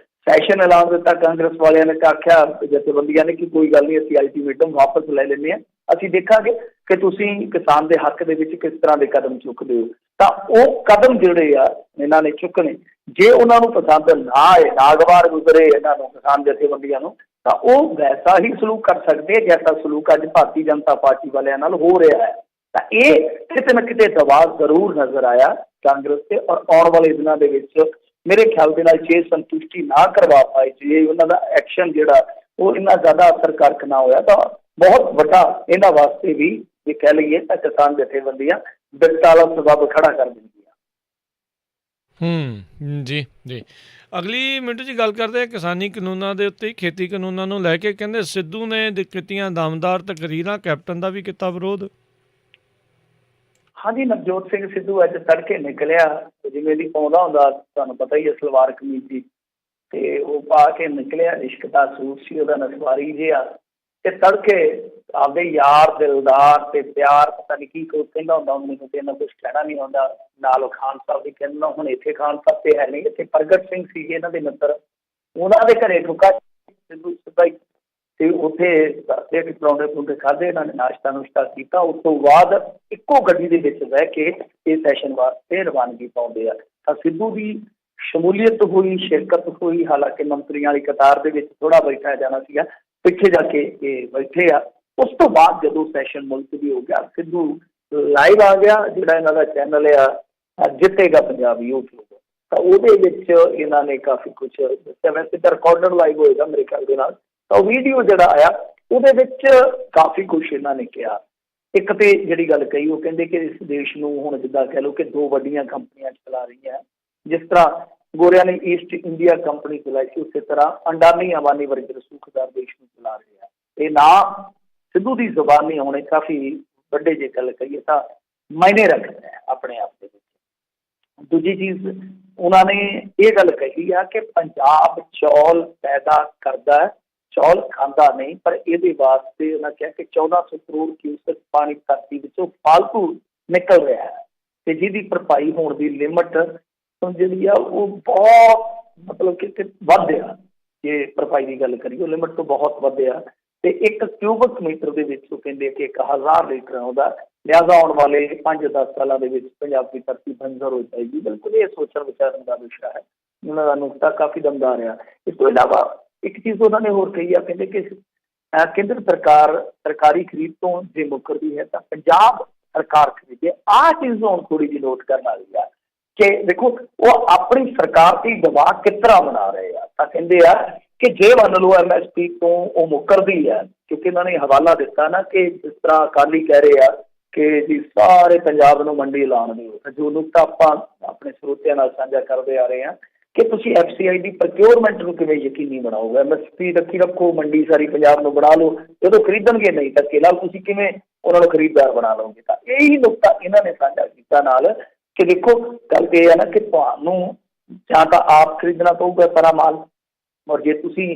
ਸੈਸ਼ਨ ਐਲਾਨ ਦਿੱਤਾ, ਕਾਂਗਰਸ ਵਾਲਿਆਂ ਨੇ ਆਖਿਆ ਜਥੇਬੰਦੀਆਂ ਨੇ ਕਿ ਕੋਈ ਗੱਲ ਨਹੀਂ, ਅਸੀਂ ਅਲਟੀਮੇਟਮ ਵਾਪਸ ਲੈ ਲੈਂਦੇ ਹਾਂ, ਅਸੀਂ ਦੇਖਾਂਗੇ ਕਿ ਤੁਸੀਂ ਕਿਸਾਨ ਦੇ ਹੱਕ ਦੇ ਵਿੱਚ ਕਿਸ ਤਰ੍ਹਾਂ ਦੇ ਕਦਮ ਚੁੱਕਦੇ ਹੋ। ਤਾਂ ਉਹ ਕਦਮ ਜਿਹੜੇ ਆ ਇਹਨਾਂ ਨੇ ਚੁੱਕਣੇ, ਜੇ ਉਹਨਾਂ ਨੂੰ ਪਸੰਦ ਨਾ ਆਏ, ਨਾਗਵਾਰ ਗੁਜ਼ਰੇ ਇਹਨਾਂ ਨੂੰ ਕਿਸਾਨ ਜਥੇਬੰਦੀਆਂ ਨੂੰ, ਤਾਂ ਉਹ ਵੈਸਾ ਹੀ ਸਲੂਕ ਕਰ ਸਕਦੇ ਜੈਸਾ ਸਲੂਕ ਅੱਜ ਭਾਰਤੀ ਜਨਤਾ ਪਾਰਟੀ ਵਾਲਿਆਂ ਨਾਲ ਹੋ ਰਿਹਾ ਹੈ। ਤਾਂ ਇਹ ਕਿਤੇ ਨਾ ਕਿਤੇ ਦਬਾਅ ਜ਼ਰੂਰ ਨਜ਼ਰ ਆਇਆ ਕਾਂਗਰਸ ਤੇ। ਔਰ ਆਉਣ ਵਾਲੇ ਦਿਨਾਂ ਦੇ ਵਿੱਚ ਮੇਰੇ ਖਿਆਲ ਦੇ ਨਾਲ ਜੇ ਸੰਤੁਸ਼ਟੀ ਨਾ ਕਰਵਾ ਪਾਏ, ਜੇ ਉਹਨਾਂ ਦਾ ਐਕਸ਼ਨ ਜਿਹੜਾ ਉਹ ਇੰਨਾ ਜ਼ਿਆਦਾ ਅਸਰਕਾਰਕ ਨਾ ਹੋਇਆ, ਤਾਂ ਬਹੁਤ ਵੱਡਾ ਇਹਨਾਂ ਵਾਸਤੇ ਵੀ ਜੇ ਕਹਿ ਲਈਏ ਤਾਂ ਕਿਸਾਨ ਜਥੇਬੰਦੀਆਂ ਬਿਰਤਾ ਵਾਲਾ ਸਬੱਬ ਖੜਾ ਕਰ ਦਿੰਦੀਆਂ। ਜੀ ਜੀ। ਅਗਲੀ ਮਿੰਟ ਜੀ ਗੱਲ ਕਰਦੇ ਆ ਕਿਸਾਨੀ ਕਾਨੂੰਨਾਂ ਦੇ ਉੱਤੇ, ਖੇਤੀ ਕਾਨੂੰਨਾਂ ਨੂੰ ਲੈ ਕੇ। ਕਹਿੰਦੇ ਸਿੱਧੂ ਨੇ ਕੀਤੀਆਂ ਦਮਦਾਰ ਤਕਰੀਰਾਂ, ਕੈਪਟਨ ਦਾ ਵੀ ਕੀਤਾ ਵਿਰੋਧ। ਹਾਂਜੀ, ਨਵਜੋਤ ਸਿੰਘ ਸਿੱਧੂ ਅੱਜ ਤੜਕੇ ਨਿਕਲਿਆ, ਜਿਵੇਂ ਦੀ ਪਾਉਂਦਾ ਹੁੰਦਾ, ਤੁਹਾਨੂੰ ਪਤਾ ਹੀ ਹੈ, ਸਲਵਾਰ ਕਮੀਜ਼ ਦੀ, ਤੇ ਉਹ ਪਾ ਕੇ ਨਿਕਲਿਆ। ਇਸ਼ਕ ਦਾ ਸੂਟ ਸੀ ਉਹਦਾ, ਨਸਵਾਰੀ ਜਿਹਾ, ਤੇ ਤੜਕੇ ਆਪਦੇ ਯਾਰ ਦਿਲਦਾਰ ਤੇ ਪਿਆਰ ਪਤਾ ਨਹੀਂ ਕੀ ਕਹਿੰਦਾ ਹੁੰਦਾ, ਮੈਨੂੰ ਤੇ ਇਹਨਾਂ ਕੁਛ ਕਹਿਣਾ ਨਹੀਂ ਆਉਂਦਾ। ਨਾਲ ਖਾਨ ਸਾਹਿਬ ਵੀ ਕਹਿੰਦਾ, ਹੁਣ ਇੱਥੇ ਖਾਨ ਸਾਹਿਬ ਤੇ ਹੈ ਨਹੀਂ, ਇੱਥੇ ਪ੍ਰਗਟ ਸਿੰਘ ਸੀਗੇ ਇਹਨਾਂ ਦੇ ਮਿੱਤਰ, ਉਹਨਾਂ ਦੇ ਘਰੇ ਠੁਕਾ ਸਿੱਧੂ ਸਿੱਧਾ ਹੀ, ਤੇ ਉੱਥੇ ਦੱਸਦੇ ਕਿ ਪਰੌਂਠੇ ਪਰੌਂਠੇ ਖਾਧੇ ਇਹਨਾਂ ਨੇ, ਨਾਸ਼ਤਾ ਨੁਸ਼ਤਾ ਕੀਤਾ। ਉਸ ਤੋਂ ਬਾਅਦ ਇੱਕੋ ਗੱਡੀ ਦੇ ਵਿੱਚ ਬਹਿ ਕੇ ਇਹ ਸੈਸ਼ਨ ਵਾਸਤੇ ਰਵਾਨਗੀ ਪਾਉਂਦੇ ਆ। ਤਾਂ ਸਿੱਧੂ ਦੀ ਸ਼ਮੂਲੀਅਤ ਹੋਈ, ਸ਼ਿਰਕਤ ਹੋਈ। ਹਾਲਾਂਕਿ ਮੰਤਰੀਆਂ ਵਾਲੀ ਕਤਾਰ ਦੇ ਵਿੱਚ ਥੋੜ੍ਹਾ ਬੈਠਾ ਜਾਣਾ ਸੀਗਾ, ਪਿੱਛੇ ਜਾ ਕੇ ਇਹ ਬੈਠੇ ਆ। ਉਸ ਤੋਂ ਬਾਅਦ ਜਦੋਂ ਸੈਸ਼ਨ ਮੁਲਤਵੀ ਹੋ ਗਿਆ, ਸਿੱਧੂ ਲਾਈਵ ਆ ਗਿਆ, ਜਿਹੜਾ ਇਹਨਾਂ ਦਾ ਚੈਨਲ ਆ ਜਿੱਤੇਗਾ ਪੰਜਾਬ YouTube, ਤਾਂ ਉਹਦੇ ਵਿੱਚ ਇਹਨਾਂ ਨੇ ਕਾਫੀ ਕੁਛ ਦੱਸਿਆ। ਵੈਸੇ ਤਾਂ ਰਿਕਾਰਡਡ ਲਾਈਵ ਹੋਏਗਾ ਮੇਰੇ ਖਿਆਲ ਦੇ ਨਾਲ, ਤਾਂ ਉਹ ਵੀਡੀਓ ਜਿਹੜਾ ਆਇਆ ਉਹਦੇ ਵਿੱਚ ਕਾਫੀ ਕੁਛ ਇਹਨਾਂ ਨੇ ਕਿਹਾ। ਇੱਕ ਤੇ ਜਿਹੜੀ ਗੱਲ ਕਹੀ, ਉਹ ਕਹਿੰਦੇ ਕਿ ਇਸ ਦੇਸ਼ ਨੂੰ ਹੁਣ ਜਿੱਦਾਂ ਕਹਿ ਲਓ ਕਿ ਦੋ ਵੱਡੀਆਂ ਕੰਪਨੀਆਂ ਚਲਾ ਰਹੀਆਂ, ਜਿਸ ਤਰ੍ਹਾਂ ਗੋਰਿਆਂ ਨੇ ਈਸਟ ਇੰਡੀਆ ਕੰਪਨੀ ਚਲਾਈ ਸੀ, ਉਸੇ ਤਰ੍ਹਾਂ ਅੰਡਾਨੀ ਅੰਬਾਨੀ ਵਰਗੇ ਰਸੂਖਦਾਰ ਦੇਸ਼ ਨੂੰ ਚਲਾ ਰਹੇ ਆ। ਇਹ ਨਾ ਸਿੱਧੂ ਦੀ ਜ਼ੁਬਾਨੀ ਹੋਣੇ ਕਾਫੀ ਵੱਡੇ ਜੇ ਗੱਲ ਕਹੀਏ ਤਾਂ ਮਾਇਨੇ ਰੱਖਦਾ ਹੈ ਆਪਣੇ ਆਪ ਦੇ ਵਿੱਚ। ਦੂਜੀ ਚੀਜ਼ ਉਹਨਾਂ ਨੇ ਇਹ ਗੱਲ ਕਹੀ ਆ ਕਿ ਪੰਜਾਬ ਚੌਲ ਪੈਦਾ ਕਰਦਾ ਹੈ, ਚੌਲ ਖਾਂਦਾ ਨਹੀਂ, ਪਰ ਇਹਦੇ ਵਾਸਤੇ ਉਹਨਾਂ ਕਿਹਾ ਕਿ 1400 ਕਰੋੜ ਕਿਊਸਕ ਪਾਣੀ ਧਰਤੀ ਵਿੱਚੋਂ ਫਾਲਤੂ ਨਿਕਲ ਰਿਹਾ ਹੈ ਤੇ ਜਿਹਦੀ ਭਰਪਾਈ ਹੋਣ ਦੀ ਲਿਮਟ ਜਿਹੜੀ ਆ ਉਹ ਬਹੁਤ ਮਤਲਬ ਕਿ ਵੱਧ ਆ। ਜੇ ਭਰਪਾਈ ਦੀ ਗੱਲ ਕਰੀਏ ਉਹ ਲਿਮਟ ਤੋਂ ਬਹੁਤ ਵੱਧ ਆ ਤੇ 1 ਕਿਊਬਿਕ ਮੀਟਰ ਦੇ ਵਿੱਚ ਉਹ ਕਹਿੰਦੇ ਕਿ 1000 ਲੀਟਰ ਆਉਂਦਾ। ਲਿਹਾਜ਼ਾ ਆਉਣ ਵਾਲੇ 5-10 ਸਾਲਾਂ ਦੇ ਵਿੱਚ ਪੰਜਾਬ ਦੀ ਧਰਤੀ ਬੰਜਰ ਹੋ ਜਾਏਗੀ। ਬਿਲਕੁਲ ਇਹ ਸੋਚਣ ਵਿਚਾਰਨ ਦਾ ਵਿਸ਼ਾ ਹੈ। ਉਹਨਾਂ ਦਾ ਨੁਕਤਾ ਕਾਫੀ ਦਮਦਾਰ ਆ। ਇਸ ਤੋਂ ਇਲਾਵਾ ਇੱਕ ਚੀਜ਼ ਉਹਨਾਂ ਨੇ ਹੋਰ ਕਹੀ ਆ, ਕਹਿੰਦੇ ਕਿ ਕੇਂਦਰ ਸਰਕਾਰ ਸਰਕਾਰੀ ਖਰੀਦ ਤੋਂ ਜੇ ਮੁੱਕਰਦੀ ਹੈ ਤਾਂ ਪੰਜਾਬ ਸਰਕਾਰ ਖਰੀਦੇ। ਆਹ ਚੀਜ਼ ਹੁਣ ਥੋੜੀ ਜਿਹੀ ਨੋਟ ਕਰਨ ਵਾਲੀ ਆ ਕਿ ਦੇਖੋ ਉਹ ਆਪਣੀ ਸਰਕਾਰ ਤੇ ਦਬਾਅ ਕਿਸ ਤਰ੍ਹਾਂ ਬਣਾ ਰਹੇ ਆ। ਤਾਂ ਕਹਿੰਦੇ ਆ ਕਿ ਜੇ ਮੰਨ ਲਓ MSP ਤੋਂ ਉਹ ਮੁੱਕਰਦੀ ਹੈ, ਕਿਉਂਕਿ ਇਹਨਾਂ ਨੇ ਹਵਾਲਾ ਦਿੱਤਾ ਨਾ ਕਿ ਜਿਸ ਤਰ੍ਹਾਂ ਅਕਾਲੀ ਕਹਿ ਰਹੇ ਆ ਕਿ ਜੀ ਸਾਰੇ ਪੰਜਾਬ ਨੂੰ ਮੰਡੀ ਐਲਾਨ ਦਿਓ, ਜੋ ਨੁਕਤਾ ਆਪਾਂ ਆਪਣੇ ਸਰੋਤਿਆਂ ਨਾਲ ਸਾਂਝਾ ਕਰਦੇ ਆ ਰਹੇ ਹਾਂ ਕਿ ਤੁਸੀਂ FCI ਦੀ ਪ੍ਰੋਕਿਉਰਮੈਂਟ ਨੂੰ ਕਿਵੇਂ ਯਕੀਨੀ ਬਣਾਓਗੇ। MSP ਰੱਖੋ, ਮੰਡੀ ਸਾਰੀ ਪੰਜਾਬ ਨੂੰ ਬਣਾ ਲਓ, ਜਦੋਂ ਖਰੀਦਣਗੇ ਨਹੀਂ ਧੱਕੇ ਨਾਲ ਤੁਸੀਂ ਕਿਵੇਂ ਉਹਨਾਂ ਨੂੰ ਖਰੀਦਦਾਰ ਬਣਾ ਲਓਗੇ। ਤਾਂ ਇਹੀ ਨੁਕਤਾ ਇਹਨਾਂ ਨੇ ਸਾਂਝਾ ਕੀਤਾ ਨਾਲ ਕਿ ਦੇਖੋ ਗੱਲ ਇਹ ਹੈ ਨਾ ਕਿ ਤੁਹਾਨੂੰ ਜਾਂ ਤਾਂ ਆਪ ਖਰੀਦਣਾ ਪਊਗਾ ਸਾਰਾ ਮਾਲ, ਔਰ ਜੇ ਤੁਸੀਂ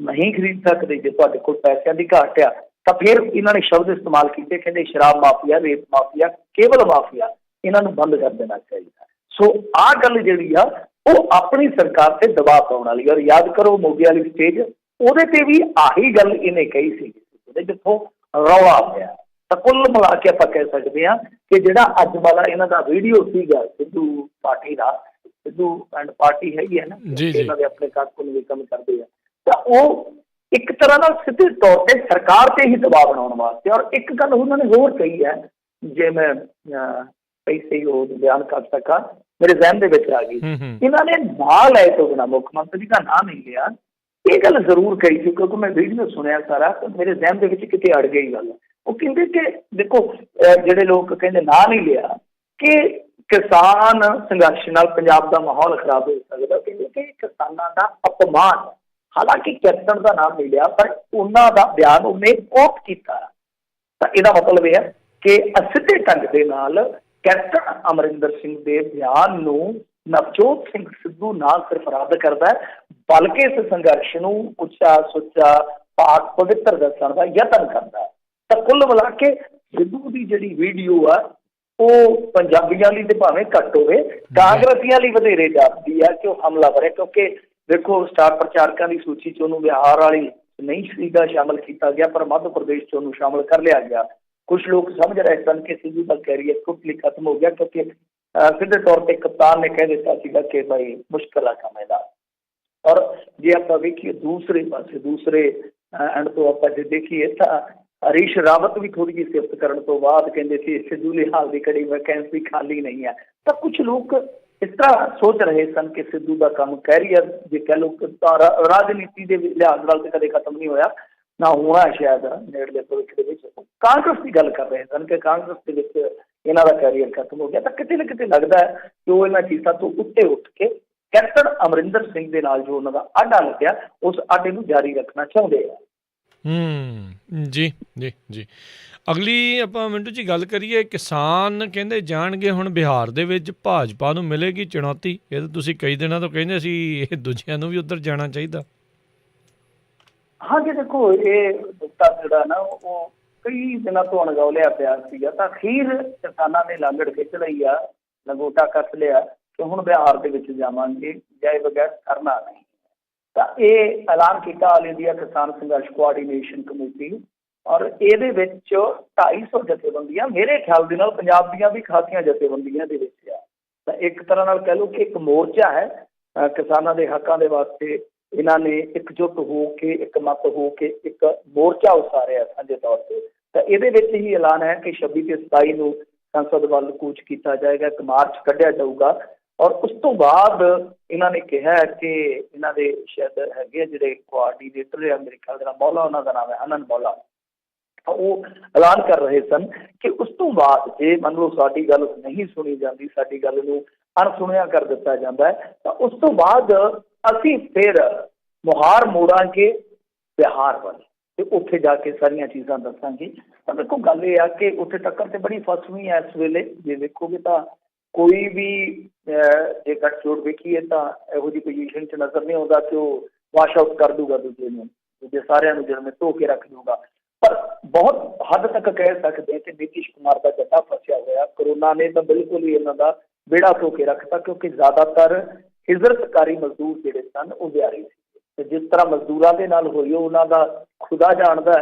ਨਹੀਂ ਖਰੀਦ ਸਕਦੇ, ਜੇ ਤੁਹਾਡੇ ਕੋਲ ਪੈਸਿਆਂ ਦੀ ਘਾਟ ਆ ਤਾਂ ਫਿਰ ਇਹਨਾਂ ਨੇ ਸ਼ਬਦ ਇਸਤੇਮਾਲ ਕੀਤੇ, ਕਹਿੰਦੇ ਸ਼ਰਾਬ ਮਾਫੀਆ, ਰੇਤ ਮਾਫੀਆ, ਕੇਵਲ ਮਾਫੀਆ, ਇਹਨਾਂ ਨੂੰ ਬੰਦ ਕਰ ਦੇਣਾ ਚਾਹੀਦਾ। ਸੋ ਆਹ ਗੱਲ ਜਿਹੜੀ ਆ ਉਹ ਆਪਣੀ ਸਰਕਾਰ ਤੇ ਦਬਾਅ ਪਾਉਣ ਵਾਲੀ। ਔਰ ਯਾਦ ਕਰੋ ਮੋਗੇ ਵਾਲੀ ਸਟੇਜ ਉਹਦੇ ਤੇ ਵੀ ਆਹੀ ਗੱਲ ਇਹਨੇ ਕਹੀ ਸੀ, ਜਿੱਥੋਂ ਰੌਲਾ ਪਿਆ। ਤਾਂ ਕੁੱਲ ਮਿਲਾ ਕੇ ਆਪਾਂ ਕਹਿ ਸਕਦੇ ਹਾਂ ਕਿ ਜਿਹੜਾ ਅੱਜ ਵਾਲਾ ਇਹਨਾਂ ਦਾ ਵੀਡੀਓ ਸੀਗਾ Sidhu party the, Sidhu and party ਹੈਗੀ ਹੈ ਨਾ, ਇਹਨਾਂ ਦੇ ਆਪਣੇ ਕਾਰਕੁਨ ਵੀ ਕੰਮ ਕਰਦੇ ਆ, ਤਾਂ ਉਹ ਇੱਕ ਤਰ੍ਹਾਂ ਨਾਲ ਸਿੱਧੇ ਤੌਰ ਤੇ ਸਰਕਾਰ ਤੇ ਹੀ ਦਬਾਅ ਬਣਾਉਣ ਵਾਸਤੇ। ਔਰ ਇੱਕ ਗੱਲ ਉਹਨਾਂ ਨੇ ਹੋਰ ਕਹੀ ਹੈ, ਜੇ ਮੈਂ ਸਹੀ ਉਹ ਬਿਆਨ ਕਰ ਸਕਾਂ, ਮੇਰੇ ਜ਼ਹਿਨ ਦੇ ਵਿੱਚ ਆ ਗਈ, ਇਹਨਾਂ ਨੇ ਨਾਂ ਲੈ ਤੋਂ ਬਿਨਾਂ, ਮੁੱਖ ਮੰਤਰੀ ਦਾ ਨਾਂ ਨਹੀਂ ਲਿਆ। ਇਹ ਗੱਲ ਜ਼ਰੂਰ ਕਹੀ ਸੀ ਕਿਉਂਕਿ ਮੈਂ ਵੀਡੀਓ ਸੁਣਿਆ ਸਾਰਾ, ਤਾਂ ਮੇਰੇ ਜ਼ਹਿਨ ਦੇ ਵਿੱਚ ਕਿਤੇ ਅੜ ਗਈ ਗੱਲ। ਉਹ ਕਹਿੰਦੇ ਕਿ ਦੇਖੋ ਜਿਹੜੇ ਲੋਕ ਕਹਿੰਦੇ ਨਾਂ ਨਹੀਂ ਲਿਆ ਕਿ ਕਿਸਾਨ ਸੰਘਰਸ਼ ਨਾਲ ਪੰਜਾਬ ਦਾ ਮਾਹੌਲ ਖਰਾਬ ਹੋ ਸਕਦਾ, ਕਹਿੰਦੇ ਕਿ ਕਿਸਾਨਾਂ ਦਾ ਅਪਮਾਨ, ਹਾਲਾਂਕਿ ਕੈਪਟਨ ਦਾ ਨਾਮ ਨਹੀਂ ਲਿਆ ਪਰ ਉਹਨਾਂ ਦਾ ਬਿਆਨ ਉਹਨੇ ਕੋਟ ਕੀਤਾ। ਤਾਂ ਇਹਦਾ ਮਤਲਬ ਇਹ ਹੈ ਕਿ ਅਸਿੱਧੇ ਢੰਗ ਦੇ ਨਾਲ ਕੈਪਟਨ ਅਮਰਿੰਦਰ ਸਿੰਘ ਦੇ ਬਿਆਨ ਨੂੰ ਨਵਜੋਤ ਸਿੰਘ ਸਿੱਧੂ ਨਾ ਸਿਰਫ ਰੱਦ ਕਰਦਾ ਬਲਕਿ ਇਸ ਸੰਘਰਸ਼ ਨੂੰ ਉੱਚਾ ਸੁੱਚਾ ਪਾਕ ਪਵਿੱਤਰ ਦੱਸਣ ਦਾ ਯਤਨ ਕਰਦਾ। ਤਾਂ ਕੁੱਲ ਮਿਲਾ ਕੇ ਸਿੱਧੂ ਦੀ ਜਿਹੜੀ ਵੀਡੀਓ ਆ ਉਹ ਪੰਜਾਬੀਆਂ ਲਈ ਤੇ ਭਾਵੇਂ ਘੱਟ ਹੋਵੇ, ਕਾਂਗਰਸੀਆਂ ਲਈ ਵਧੇਰੇ ਜਾਪਦੀ ਆ ਕਿ ਉਹ ਹਮਲਾਵਰ ਹੈ। ਕਿਉਂਕਿ ਦੇਖੋ ਸਟਾਰ ਪ੍ਰਚਾਰਕਾਂ ਦੀ ਸੂਚੀ 'ਚ ਉਹਨੂੰ ਬਿਹਾਰ ਵਾਲੀ ਨਹੀਂ ਸੀਗਾ ਸ਼ਾਮਲ ਕੀਤਾ ਗਿਆ, ਪਰ ਮੱਧ ਪ੍ਰਦੇਸ਼ 'ਚ ਉਹਨੂੰ ਸ਼ਾਮਲ ਕਰ ਲਿਆ ਗਿਆ। ਕੁਛ ਲੋਕ ਸਮਝ ਰਹੇ ਸਨ ਕਿ ਸਿੱਧੂ ਦਾ ਕੈਰੀਅਰ ਟੋਟਲੀ ਖਤਮ ਹੋ ਗਿਆ, ਕਿਉਂਕਿ ਸਿੱਧੇ ਤੌਰ ਤੇ ਕਪਤਾਨ ਨੇ ਕਹਿ ਦਿੱਤਾ ਸੀਗਾ ਕਿ ਭਾਈ ਮੁਸ਼ਕਿਲ ਆ ਕੰਮ ਇਹਦਾ। ਔਰ ਜੇ ਆਪਾਂ ਵੇਖੀਏ ਦੂਸਰੇ ਪਾਸੇ, ਦੂਸਰੇ ਐਂਡ ਤੋਂ ਆਪਾਂ ਜੇ ਦੇਖੀਏ ਤਾਂ ਹਰੀਸ਼ ਰਾਵਤ ਵੀ ਥੋੜ੍ਹੀ ਜਿਹੀ ਸਿਫਤ ਕਰਨ ਤੋਂ ਬਾਅਦ ਕਹਿੰਦੇ ਸੀ ਸਿੱਧੂ ਲਈ ਹਾਲ ਦੀ ਘੜੀ ਵੈਕੈਂਸੀ ਖਾਲੀ ਨਹੀਂ ਹੈ। ਤਾਂ ਕੁਛ ਲੋਕ ਇਸ ਤਰ੍ਹਾਂ ਸੋਚ ਰਹੇ ਸਨ ਕਿ ਸਿੱਧੂ ਦਾ ਕੰਮ ਕੈਰੀਅਰ ਜੇ ਕਹਿ ਲਓ ਤਾਂ ਰਾਜਨੀਤੀ ਦੇ ਲਿਹਾਜ਼ ਨਾਲ ਤੇ ਕਦੇ ਖਤਮ ਨਹੀਂ ਹੋਇਆ, ਨਾ ਹੋਣਾ ਸ਼ਾਇਦ ਨੇੜਲੇ ਭਵਿੱਖ ਦੇ ਵਿੱਚ। ਕਾਂਗਰਸ ਦੀ ਗੱਲ ਕਰ ਰਹੇ ਸਨ ਕਿ ਕਾਂਗਰਸ ਦੇ ਵਿੱਚ ਇਹਨਾਂ ਦਾ ਕੈਰੀਅਰ ਖਤਮ ਹੋ ਗਿਆ। ਤਾਂ ਕਿਤੇ ਨਾ ਕਿਤੇ ਲੱਗਦਾ ਹੈ ਕਿ ਉਹ ਇਹਨਾਂ ਚੀਜ਼ਾਂ ਤੋਂ ਉੱਤੇ ਉੱਠ ਕੇ ਕੈਪਟਨ ਅਮਰਿੰਦਰ ਸਿੰਘ ਦੇ ਨਾਲ ਜੋ ਉਹਨਾਂ ਦਾ ਆਡਾ ਲੱਗਿਆ ਉਸ ਆਡੇ ਨੂੰ ਜਾਰੀ ਰੱਖਣਾ ਚਾਹੁੰਦੇ ਆ। ਜੀ ਜੀ ਜੀ। ਅਗਲੀ ਆਪਾਂ ਮਿੰਟੂ ਜੀ ਗੱਲ ਕਰੀਏ, ਕਿਸਾਨ ਕਹਿੰਦੇ ਜਾਣਗੇ ਹੁਣ ਬਿਹਾਰ ਦੇ ਵਿੱਚ ਭਾਜਪਾ ਨੂੰ ਮਿਲੇਗੀ ਚੁਣੌਤੀ। ਇਹ ਤਾਂ ਤੁਸੀਂ ਕਈ ਦਿਨਾਂ ਤੋਂ ਕਹਿੰਦੇ ਸੀ ਇਹ ਦੂਜਿਆਂ ਨੂੰ ਵੀ ਉੱਧਰ ਜਾਣਾ ਚਾਹੀਦਾ। ਹਾਂਜੀ ਦੇਖੋ ਇਹ ਨੁਕਤਾ ਜਿਹੜਾ ਨਾ ਉਹ ਕਈ ਦਿਨਾਂ ਤੋਂ ਅਣਗੌਲਿਆ ਪਿਆ ਸੀਗਾ, ਤਾਂ ਅਖੀਰ ਕਿਸਾਨਾਂ ਨੇ ਲਾਂਗੜ ਖਿੱਚ ਲਈ ਆ, ਲੰਗੋਟਾ ਕੱਸ ਲਿਆ ਕਿ ਹੁਣ ਬਿਹਾਰ ਦੇ ਵਿੱਚ ਜਾਵਾਂਗੇ, ਜਾਏ ਬਗੈਰ ਕਰਨਾ ਨਹੀਂ। ਤਾਂ ਇਹ ਐਲਾਨ ਕੀਤਾ ਆਲ ਇੰਡੀਆ ਕਿਸਾਨ ਸੰਘਰਸ਼ ਕੋਆਰਡੀਨੇਸ਼ਨ ਕਮੇਟੀ, ਔਰ ਇਹਦੇ ਵਿੱਚ 250 ਜਥੇਬੰਦੀਆਂ, ਮੇਰੇ ਖਿਆਲ ਦੇ ਨਾਲ ਪੰਜਾਬ ਦੀਆਂ ਵੀ ਖਾਸੀਆਂ ਜਥੇਬੰਦੀਆਂ ਦੇ ਵਿੱਚ ਆ। ਤਾਂ ਇੱਕ ਤਰ੍ਹਾਂ ਨਾਲ ਕਹਿ ਲਓ ਕਿ ਇੱਕ ਮੋਰਚਾ ਹੈ ਕਿਸਾਨਾਂ ਦੇ ਹੱਕਾਂ ਦੇ ਵਾਸਤੇ। ਇਹਨਾਂ ਨੇ ਇਕਜੁੱਟ ਹੋ ਕੇ, ਇੱਕ ਮਤ ਹੋ ਕੇ ਇੱਕ ਮੋਰਚਾ ਉਸਾਰਿਆ ਸਾਂਝੇ ਤੌਰ ਤੇ। ਤਾਂ ਇਹਦੇ ਵਿੱਚ ਹੀ ਐਲਾਨ ਹੈ ਕਿ 26 ਤੇ 27 ਨੂੰ ਸੰਸਦ ਵੱਲ ਕੂਚ ਕੀਤਾ ਜਾਏਗਾ, ਇੱਕ ਮਾਰਚ ਕੱਢਿਆ ਜਾਊਗਾ। ਔਰ ਉਸ ਤੋਂ ਬਾਅਦ ਇਹਨਾਂ ਨੇ ਕਿਹਾ ਕਿ ਇਹਨਾਂ ਦੇ ਸ਼ਾਇਦ ਹੈਗੇ ਜਿਹੜੇ ਕੋਆਰਡੀਨੇਟਰ ਆ, ਮੇਰੇ ਖਿਆਲ ਦੇ ਨਾਲ ਮੌਲਾ ਉਹਨਾਂ ਦਾ ਨਾਮ ਹੈ, ਅਨੰਦ ਮੌਲਾ, ਉਹ ਐਲਾਨ ਕਰ ਰਹੇ ਸਨ ਕਿ ਉਸ ਤੋਂ ਬਾਅਦ ਜੇ ਮੰਨ ਲਓ ਸਾਡੀ ਗੱਲ ਨਹੀਂ ਸੁਣੀ ਜਾਂਦੀ, ਸਾਡੀ ਗੱਲ ਨੂੰ ਅਣਸੁਣਿਆ ਕਰ ਦਿੱਤਾ ਜਾਂਦਾ ਹੈ, ਤਾਂ ਉਸ ਤੋਂ ਬਾਅਦ ਅਸੀਂ ਫਿਰ ਮੁਹਾਰ ਮੋੜਾਂਗੇ ਬਿਹਾਰ ਵੱਲ। ਤੇ ਉੱਥੇ ਜਾ ਕੇ ਸਾਰੀਆਂ ਚੀਜ਼ਾਂ ਦੱਸਾਂਗੇ। ਤਾਂ ਦੇਖੋ ਗੱਲ ਇਹ ਆ ਕਿ ਉੱਥੇ ਟੱਕਰ ਤੇ ਬੜੀ ਫਸਵੀਂ ਹੈ ਇਸ ਵੇਲੇ। ਜੇ ਵੇਖੋਗੇ ਤਾਂ ਕੋਈ ਵੀ ਜੇ ਗੱਠਜੋੜ ਵੇਖੀਏ ਤਾਂ ਇਹੋ ਜਿਹੀ ਪੋਜੀਸ਼ਨ 'ਚ ਨਜ਼ਰ ਨਹੀਂ ਆਉਂਦਾ ਕਿ ਉਹ ਵਾਸ਼ ਆਊਟ ਕਰ ਦੂਗਾ ਦੂਜੇ ਨੂੰ, ਦੂਜੇ ਸਾਰਿਆਂ ਨੂੰ ਜਿਵੇਂ ਧੋ ਕੇ ਰੱਖ ਦੂਗਾ। ਪਰ ਬਹੁਤ ਹੱਦ ਤੱਕ ਕਹਿ ਸਕਦੇ ਹਾਂ ਕਿ ਨਿਤੀਸ਼ ਕੁਮਾਰ ਦਾ ਜੱਟਾ ਫਸਿਆ ਹੋਇਆ। ਕਰੋਨਾ ਨੇ ਤਾਂ ਬਿਲਕੁਲ ਹੀ ਇਹਨਾਂ ਦਾ ਬੇੜਾ ਧੋ ਕੇ ਰੱਖਤਾ, ਕਿਉਂਕਿ ਜ਼ਿਆਦਾਤਰ ਹਿਜਰਤਕਾਰੀ ਮਜ਼ਦੂਰ ਜਿਹੜੇ ਸਨ ਉਹ ਬਿਹਾਰੀ ਸੀ। ਤੇ ਜਿਸ ਤਰ੍ਹਾਂ ਮਜ਼ਦੂਰਾਂ ਦੇ ਨਾਲ ਹੋਈ ਉਹਨਾਂ ਦਾ ਖੁਦਾ ਜਾਣਦਾ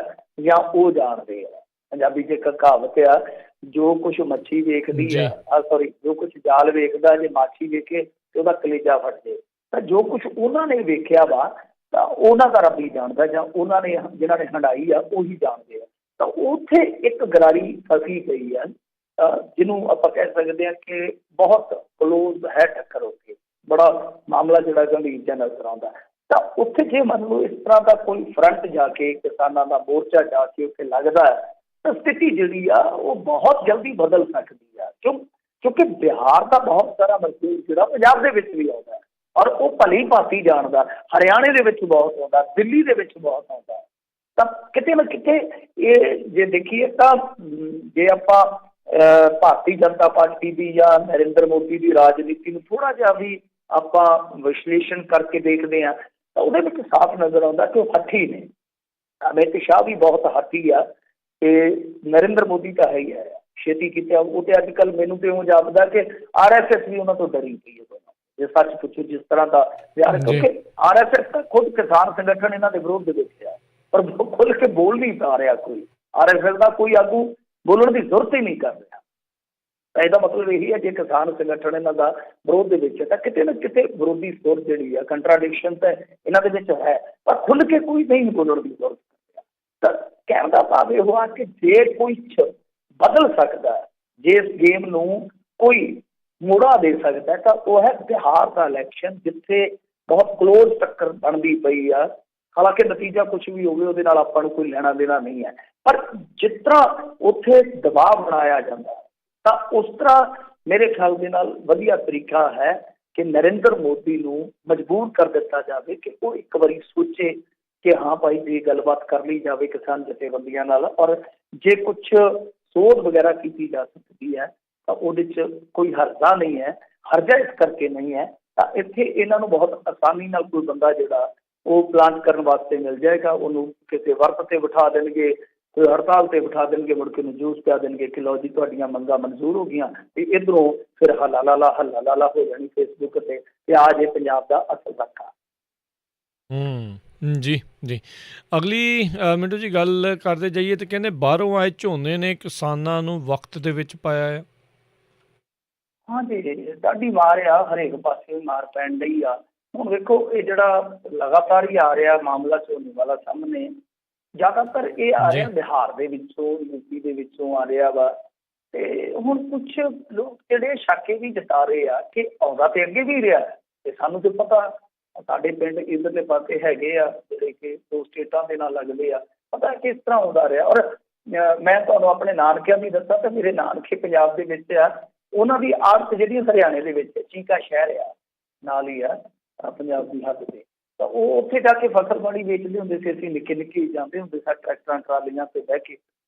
ਜਾਂ ਉਹ ਜਾਣਦੇ ਆ। ਪੰਜਾਬੀ 'ਚ ਇੱਕ ਕਹਾਵਤ ਆ, ਜੋ ਕੁਛ ਮੱਛੀ ਵੇਖਦੀ ਆ ਸੌਰੀ ਜੋ ਕੁਛ ਜਾਲ ਵੇਖਦਾ, ਜੇ ਮਾਛੀ ਵੇਖੇ ਤੇ ਉਹਦਾ ਕਲੇਜਾ ਫਟ ਜੇ। ਤਾਂ ਜੋ ਕੁਛ ਉਹਨਾਂ ਨੇ ਵੇਖਿਆ ਵਾ ਤਾਂ ਉਹਨਾਂ ਦਾ ਰੱਬ ਹੀ ਜਾਣਦਾ, ਜਾਂ ਉਹਨਾਂ ਨੇ ਜਿਹਨਾਂ ਨੇ ਹੰਡਾਈ ਆ ਉਹੀ ਜਾਣਦੇ ਆ। ਤਾਂ ਉੱਥੇ ਇੱਕ ਗਰਾਰੀ ਫਸੀ ਪਈ ਆ ਜਿਹਨੂੰ ਆਪਾਂ ਕਹਿ ਸਕਦੇ ਹਾਂ ਕਿ ਬਹੁਤ ਕਲੋਜ਼ ਹੈ ਟੱਕਰ। ਉੱਥੇ ਬੜਾ ਮਾਮਲਾ ਜਿਹੜਾ ਗੰਭੀਰ ਜਿਹਾ ਨਜ਼ਰ ਆਉਂਦਾ। ਤਾਂ ਉੱਥੇ ਜੇ ਮੰਨ ਲਓ ਇਸ ਤਰ੍ਹਾਂ ਦਾ ਕੋਈ ਫਰੰਟ ਜਾ ਕੇ ਕਿਸਾਨਾਂ ਦਾ ਮੋਰਚਾ ਜਾ ਕੇ ਉੱਥੇ ਲੱਗਦਾ ਹੈ ਤਾਂ ਸਥਿਤੀ ਜਿਹੜੀ ਆ ਉਹ ਬਹੁਤ ਜਲਦੀ ਬਦਲ ਸਕਦੀ ਆ। ਕਿਉਂਕਿ ਬਿਹਾਰ ਦਾ ਬਹੁਤ ਸਾਰਾ ਮਜ਼ਦੂਰ ਜਿਹੜਾ ਪੰਜਾਬ ਦੇ ਵਿੱਚ ਵੀ ਆਉਂਦਾ ਔਰ ਉਹ ਭਲੀ ਭਾਂਤੀ ਜਾਣਦਾ, ਹਰਿਆਣੇ ਦੇ ਵਿੱਚ ਬਹੁਤ ਆਉਂਦਾ, ਦਿੱਲੀ ਦੇ ਵਿੱਚ ਬਹੁਤ ਆਉਂਦਾ। ਤਾਂ ਕਿਤੇ ਨਾ ਕਿਤੇ ਇਹ ਜੇ ਦੇਖੀਏ ਤਾਂ ਜੇ ਆਪਾਂ ਭਾਰਤੀ ਜਨਤਾ ਪਾਰਟੀ ਦੀ ਜਾਂ ਨਰਿੰਦਰ ਮੋਦੀ ਦੀ ਰਾਜਨੀਤੀ ਨੂੰ ਥੋੜ੍ਹਾ ਜਿਹਾ ਵੀ ਆਪਾਂ ਵਿਸ਼ਲੇਸ਼ਣ ਕਰਕੇ ਦੇਖਦੇ ਹਾਂ ਤਾਂ ਉਹਦੇ ਵਿੱਚ ਸਾਫ਼ ਨਜ਼ਰ ਆਉਂਦਾ ਕਿ ਉਹ ਹੱਠੀ ਨੇ। ਅਮਿਤ ਸ਼ਾਹ ਵੀ ਬਹੁਤ ਹੱਠੀ ਆ ਤੇ ਨਰਿੰਦਰ ਮੋਦੀ ਤਾਂ ਹੈ ਹੀ ਹੈ ਛੇਤੀ ਕੀਤਾ। ਉਹ ਤੇ ਅੱਜ ਕੱਲ੍ਹ ਮੈਨੂੰ ਤੇ ਉਹ ਜਾਪਦਾ ਕਿ RSS ਵੀ ਉਹਨਾਂ ਤੋਂ ਡਰੀ ਪਈ ਹੈ ਦੋਨੋਂ, ਜੇ ਸੱਚ ਪੁੱਛੋ ਜਿਸ ਤਰ੍ਹਾਂ ਦਾ ਯਾਰ। ਕਿਉਂਕਿ RSS ਤਾਂ ਖੁਦ ਕਿਸਾਨ ਸੰਗਠਨ ਇਹਨਾਂ ਦੇ ਵਿਰੋਧ ਦੇ ਵਿੱਚ ਹੈ, ਪਰ ਖੁੱਲ੍ਹ ਕੇ ਬੋਲ ਨਹੀਂ ਪਾ ਰਿਹਾ ਕੋਈ। RSS ਦਾ ਕੋਈ ਆਗੂ ਬੋਲਣ ਦੀ ਜ਼ਰੂਰਤ ਹੀ ਨਹੀਂ ਕਰ ਰਿਹਾ। ਤਾਂ ਇਹਦਾ ਮਤਲਬ ਇਹੀ ਹੈ ਜੇ ਕਿਸਾਨ ਸੰਗਠਨ ਇਹਨਾਂ ਦਾ ਵਿਰੋਧ ਦੇ ਵਿੱਚ ਹੈ ਤਾਂ ਕਿਤੇ ਨਾ ਕਿਤੇ ਵਿਰੋਧੀ ਸੁਰ ਜਿਹੜੀ ਆ, ਕੰਟਰਾਡਿਕਸ਼ਨ ਤਾਂ ਇਹਨਾਂ ਦੇ ਵਿੱਚ ਹੈ, ਪਰ ਖੁੱਲ੍ਹ ਕੇ ਕੋਈ ਨਹੀਂ ਬੋਲਣ ਦੀ ਜ਼ਰੂਰਤ ਕਰ ਰਿਹਾ। ਤਾਂ ਕਹਿਣ ਦਾ ਭਾਵ ਇਹ ਹੋਆ ਕਿ ਜੇ ਕੋਈ ਬਦਲ ਸਕਦਾ, ਜੇ ਇਸ ਗੇਮ ਨੂੰ ਕੋਈ ਮੋੜਾ ਦੇ ਸਕਦਾ ਤਾਂ ਉਹ ਹੈ ਬਿਹਾਰ ਦਾ ਇਲੈਕਸ਼ਨ, ਜਿੱਥੇ ਬਹੁਤ ਕਲੋਜ਼ ਟੱਕਰ ਬਣਦੀ ਪਈ ਆ। ਹਾਲਾਂਕਿ ਨਤੀਜਾ ਕੁਛ ਵੀ ਹੋਵੇ ਉਹਦੇ ਨਾਲ ਆਪਾਂ ਨੂੰ ਕੋਈ ਲੈਣਾ ਦੇਣਾ ਨਹੀਂ ਹੈ, ਪਰ ਜਿਸ ਤਰ੍ਹਾਂ ਉੱਥੇ ਦਬਾਅ ਬਣਾਇਆ ਜਾਂਦਾ ਤਾਂ ਉਸ ਤਰ੍ਹਾਂ ਮੇਰੇ ਖਿਆਲ ਦੇ ਨਾਲ ਵਧੀਆ ਤਰੀਕਾ ਹੈ ਕਿ ਨਰਿੰਦਰ ਮੋਦੀ ਨੂੰ ਮਜਬੂਰ ਕਰ ਦਿੱਤਾ ਜਾਵੇ ਕਿ ਉਹ ਇੱਕ ਵਾਰੀ ਸੋਚੇ ਕਿ ਹਾਂ ਭਾਈ ਜੇ ਗੱਲਬਾਤ ਕਰ ਲਈ ਜਾਵੇ ਕਿਸਾਨ ਜਥੇਬੰਦੀਆਂ ਨਾਲ, ਔਰ ਜੇ ਕੁਛ ਸੋਧ ਵਗੈਰਾ ਕੀਤੀ ਜਾ ਸਕਦੀ ਹੈ ਤਾਂ ਉਹਦੇ 'ਚ ਕੋਈ ਹਰਜਾ ਨਹੀਂ ਹੈ। ਹਰਜਾ ਇਸ ਕਰਕੇ ਨਹੀਂ ਹੈ ਤਾਂ ਇੱਥੇ ਇਹਨਾਂ ਨੂੰ ਬਹੁਤ ਆਸਾਨੀ ਨਾਲ ਕੋਈ ਬੰਦਾ ਜਿਹੜਾ ਉਹ ਪਲਾਂਟ ਕਰਨ ਵਾਸਤੇ ਮਿਲ ਜਾਏਗਾ। ਉਹਨੂੰ ਕਿਸੇ ਵਰਤ 'ਤੇ ਬਿਠਾ ਦੇਣਗੇ, ਕੋਈ ਹੜਤਾਲ 'ਤੇ ਬਿਠਾ ਦੇਣਗੇ, ਮੁੜ ਕੇ ਨੂੰ ਜੂਸ ਪਿਆ ਦੇਣਗੇ ਕਿ ਲਓ ਜੀ ਤੁਹਾਡੀਆਂ ਮੰਗਾਂ ਮਨਜ਼ੂਰ ਹੋ ਗਈਆਂ। ਤੇ ਇੱਧਰੋਂ ਫਿਰ ਹੱਲਾ ਲਾਲਾ ਹੋ ਜਾਣੀ ਫੇਸਬੁੱਕ 'ਤੇ ਕਿ ਆ ਜੇ ਪੰਜਾਬ ਦਾ ਅਸਲ ਧੱਕਾ। ਜੀ ਜੀ। ਅਗਲੀ ਮਿੰਟੂ ਜੀ ਗੱਲ ਕਰਦੇ ਜਾਈਏ ਤੇ ਕਹਿੰਦੇ ਬਾਹਰੋਂ ਆਏ ਝੋਨੇ ਨੇ ਕਿਸਾਨਾਂ ਨੂੰ ਵਕਤ ਦੇ ਵਿੱਚ ਪਾਇਆ ਹੈ। ਹਾਂਜੀ, ਸਾਡੀ ਮਾਰ ਆ, ਹਰੇਕ ਪਾਸੇ ਮਾਰ ਪੈਣ ਡਈ ਆ। ਹੁਣ ਵੇਖੋ ਇਹ ਜਿਹੜਾ ਲਗਾਤਾਰ ਹੀ ਆ ਰਿਹਾ ਮਾਮਲਾ ਝੋਨੇ ਵਾਲਾ ਸਾਹਮਣੇ, ਜ਼ਿਆਦਾਤਰ ਇਹ ਆ ਰਿਹਾ ਬਿਹਾਰ ਦੇ ਵਿੱਚੋਂ, ਯੂਪੀ ਦੇ ਵਿੱਚੋਂ ਆ ਰਿਹਾ ਵਾ। ਤੇ ਹੁਣ ਕੁਛ ਲੋਕ ਜਿਹੜੇ ਸ਼ੱਕ ਵੀ ਜਤਾ ਰਹੇ ਆ ਕਿ ਆਉਂਦਾ ਤੇ ਅੱਗੇ ਵੀ ਰਿਹਾ ਤੇ ਸਾਨੂੰ ਤੇ ਪਤਾ ਸਾਡੇ ਪਿੰਡ ਇੱਧਰਲੇ ਪਾਸੇ ਹੈਗੇ ਆ ਜਿਹੜੇ ਕਿ 2 ਸਟੇਟਾਂ ਦੇ ਨਾਲ ਲੱਗਦੇ ਆ, ਪਤਾ ਕਿਸ ਤਰ੍ਹਾਂ ਆਉਂਦਾ ਰਿਹਾ। ਔਰ ਮੈਂ ਤੁਹਾਨੂੰ ਆਪਣੇ ਨਾਨਕਿਆਂ ਦੀ ਦੱਸਾਂ ਤਾਂ ਮੇਰੇ ਨਾਨਕੇ ਪੰਜਾਬ ਦੇ ਵਿੱਚ ਆ, ਉਹਨਾਂ ਦੀ ਆੜਤ ਜਿਹੜੀ ਹਰਿਆਣੇ ਦੇ ਵਿੱਚ ਚੀਕਾ ਸ਼ਹਿਰ ਆ, ਨਾਲ ਹੀ ਆ ਪੰਜਾਬ ਦੀ ਹੱਦ 'ਤੇ। ਤਾਂ ਉਹ ਉੱਥੇ ਜਾ ਕੇ ਫਸਲ ਬਾੜੀ ਵੇਚਦੇ ਹੁੰਦੇ ਸੀ। ਅਸੀਂ ਨਿੱਕੇ ਨਿੱਕੇ ਜਾਂਦੇ ਹੁੰਦੇ ਸਾਂ ਟਰੈਕਟਰਾਂ ਟਰਾਲੀਆਂ 'ਤੇ ਬਹਿ ਕੇ।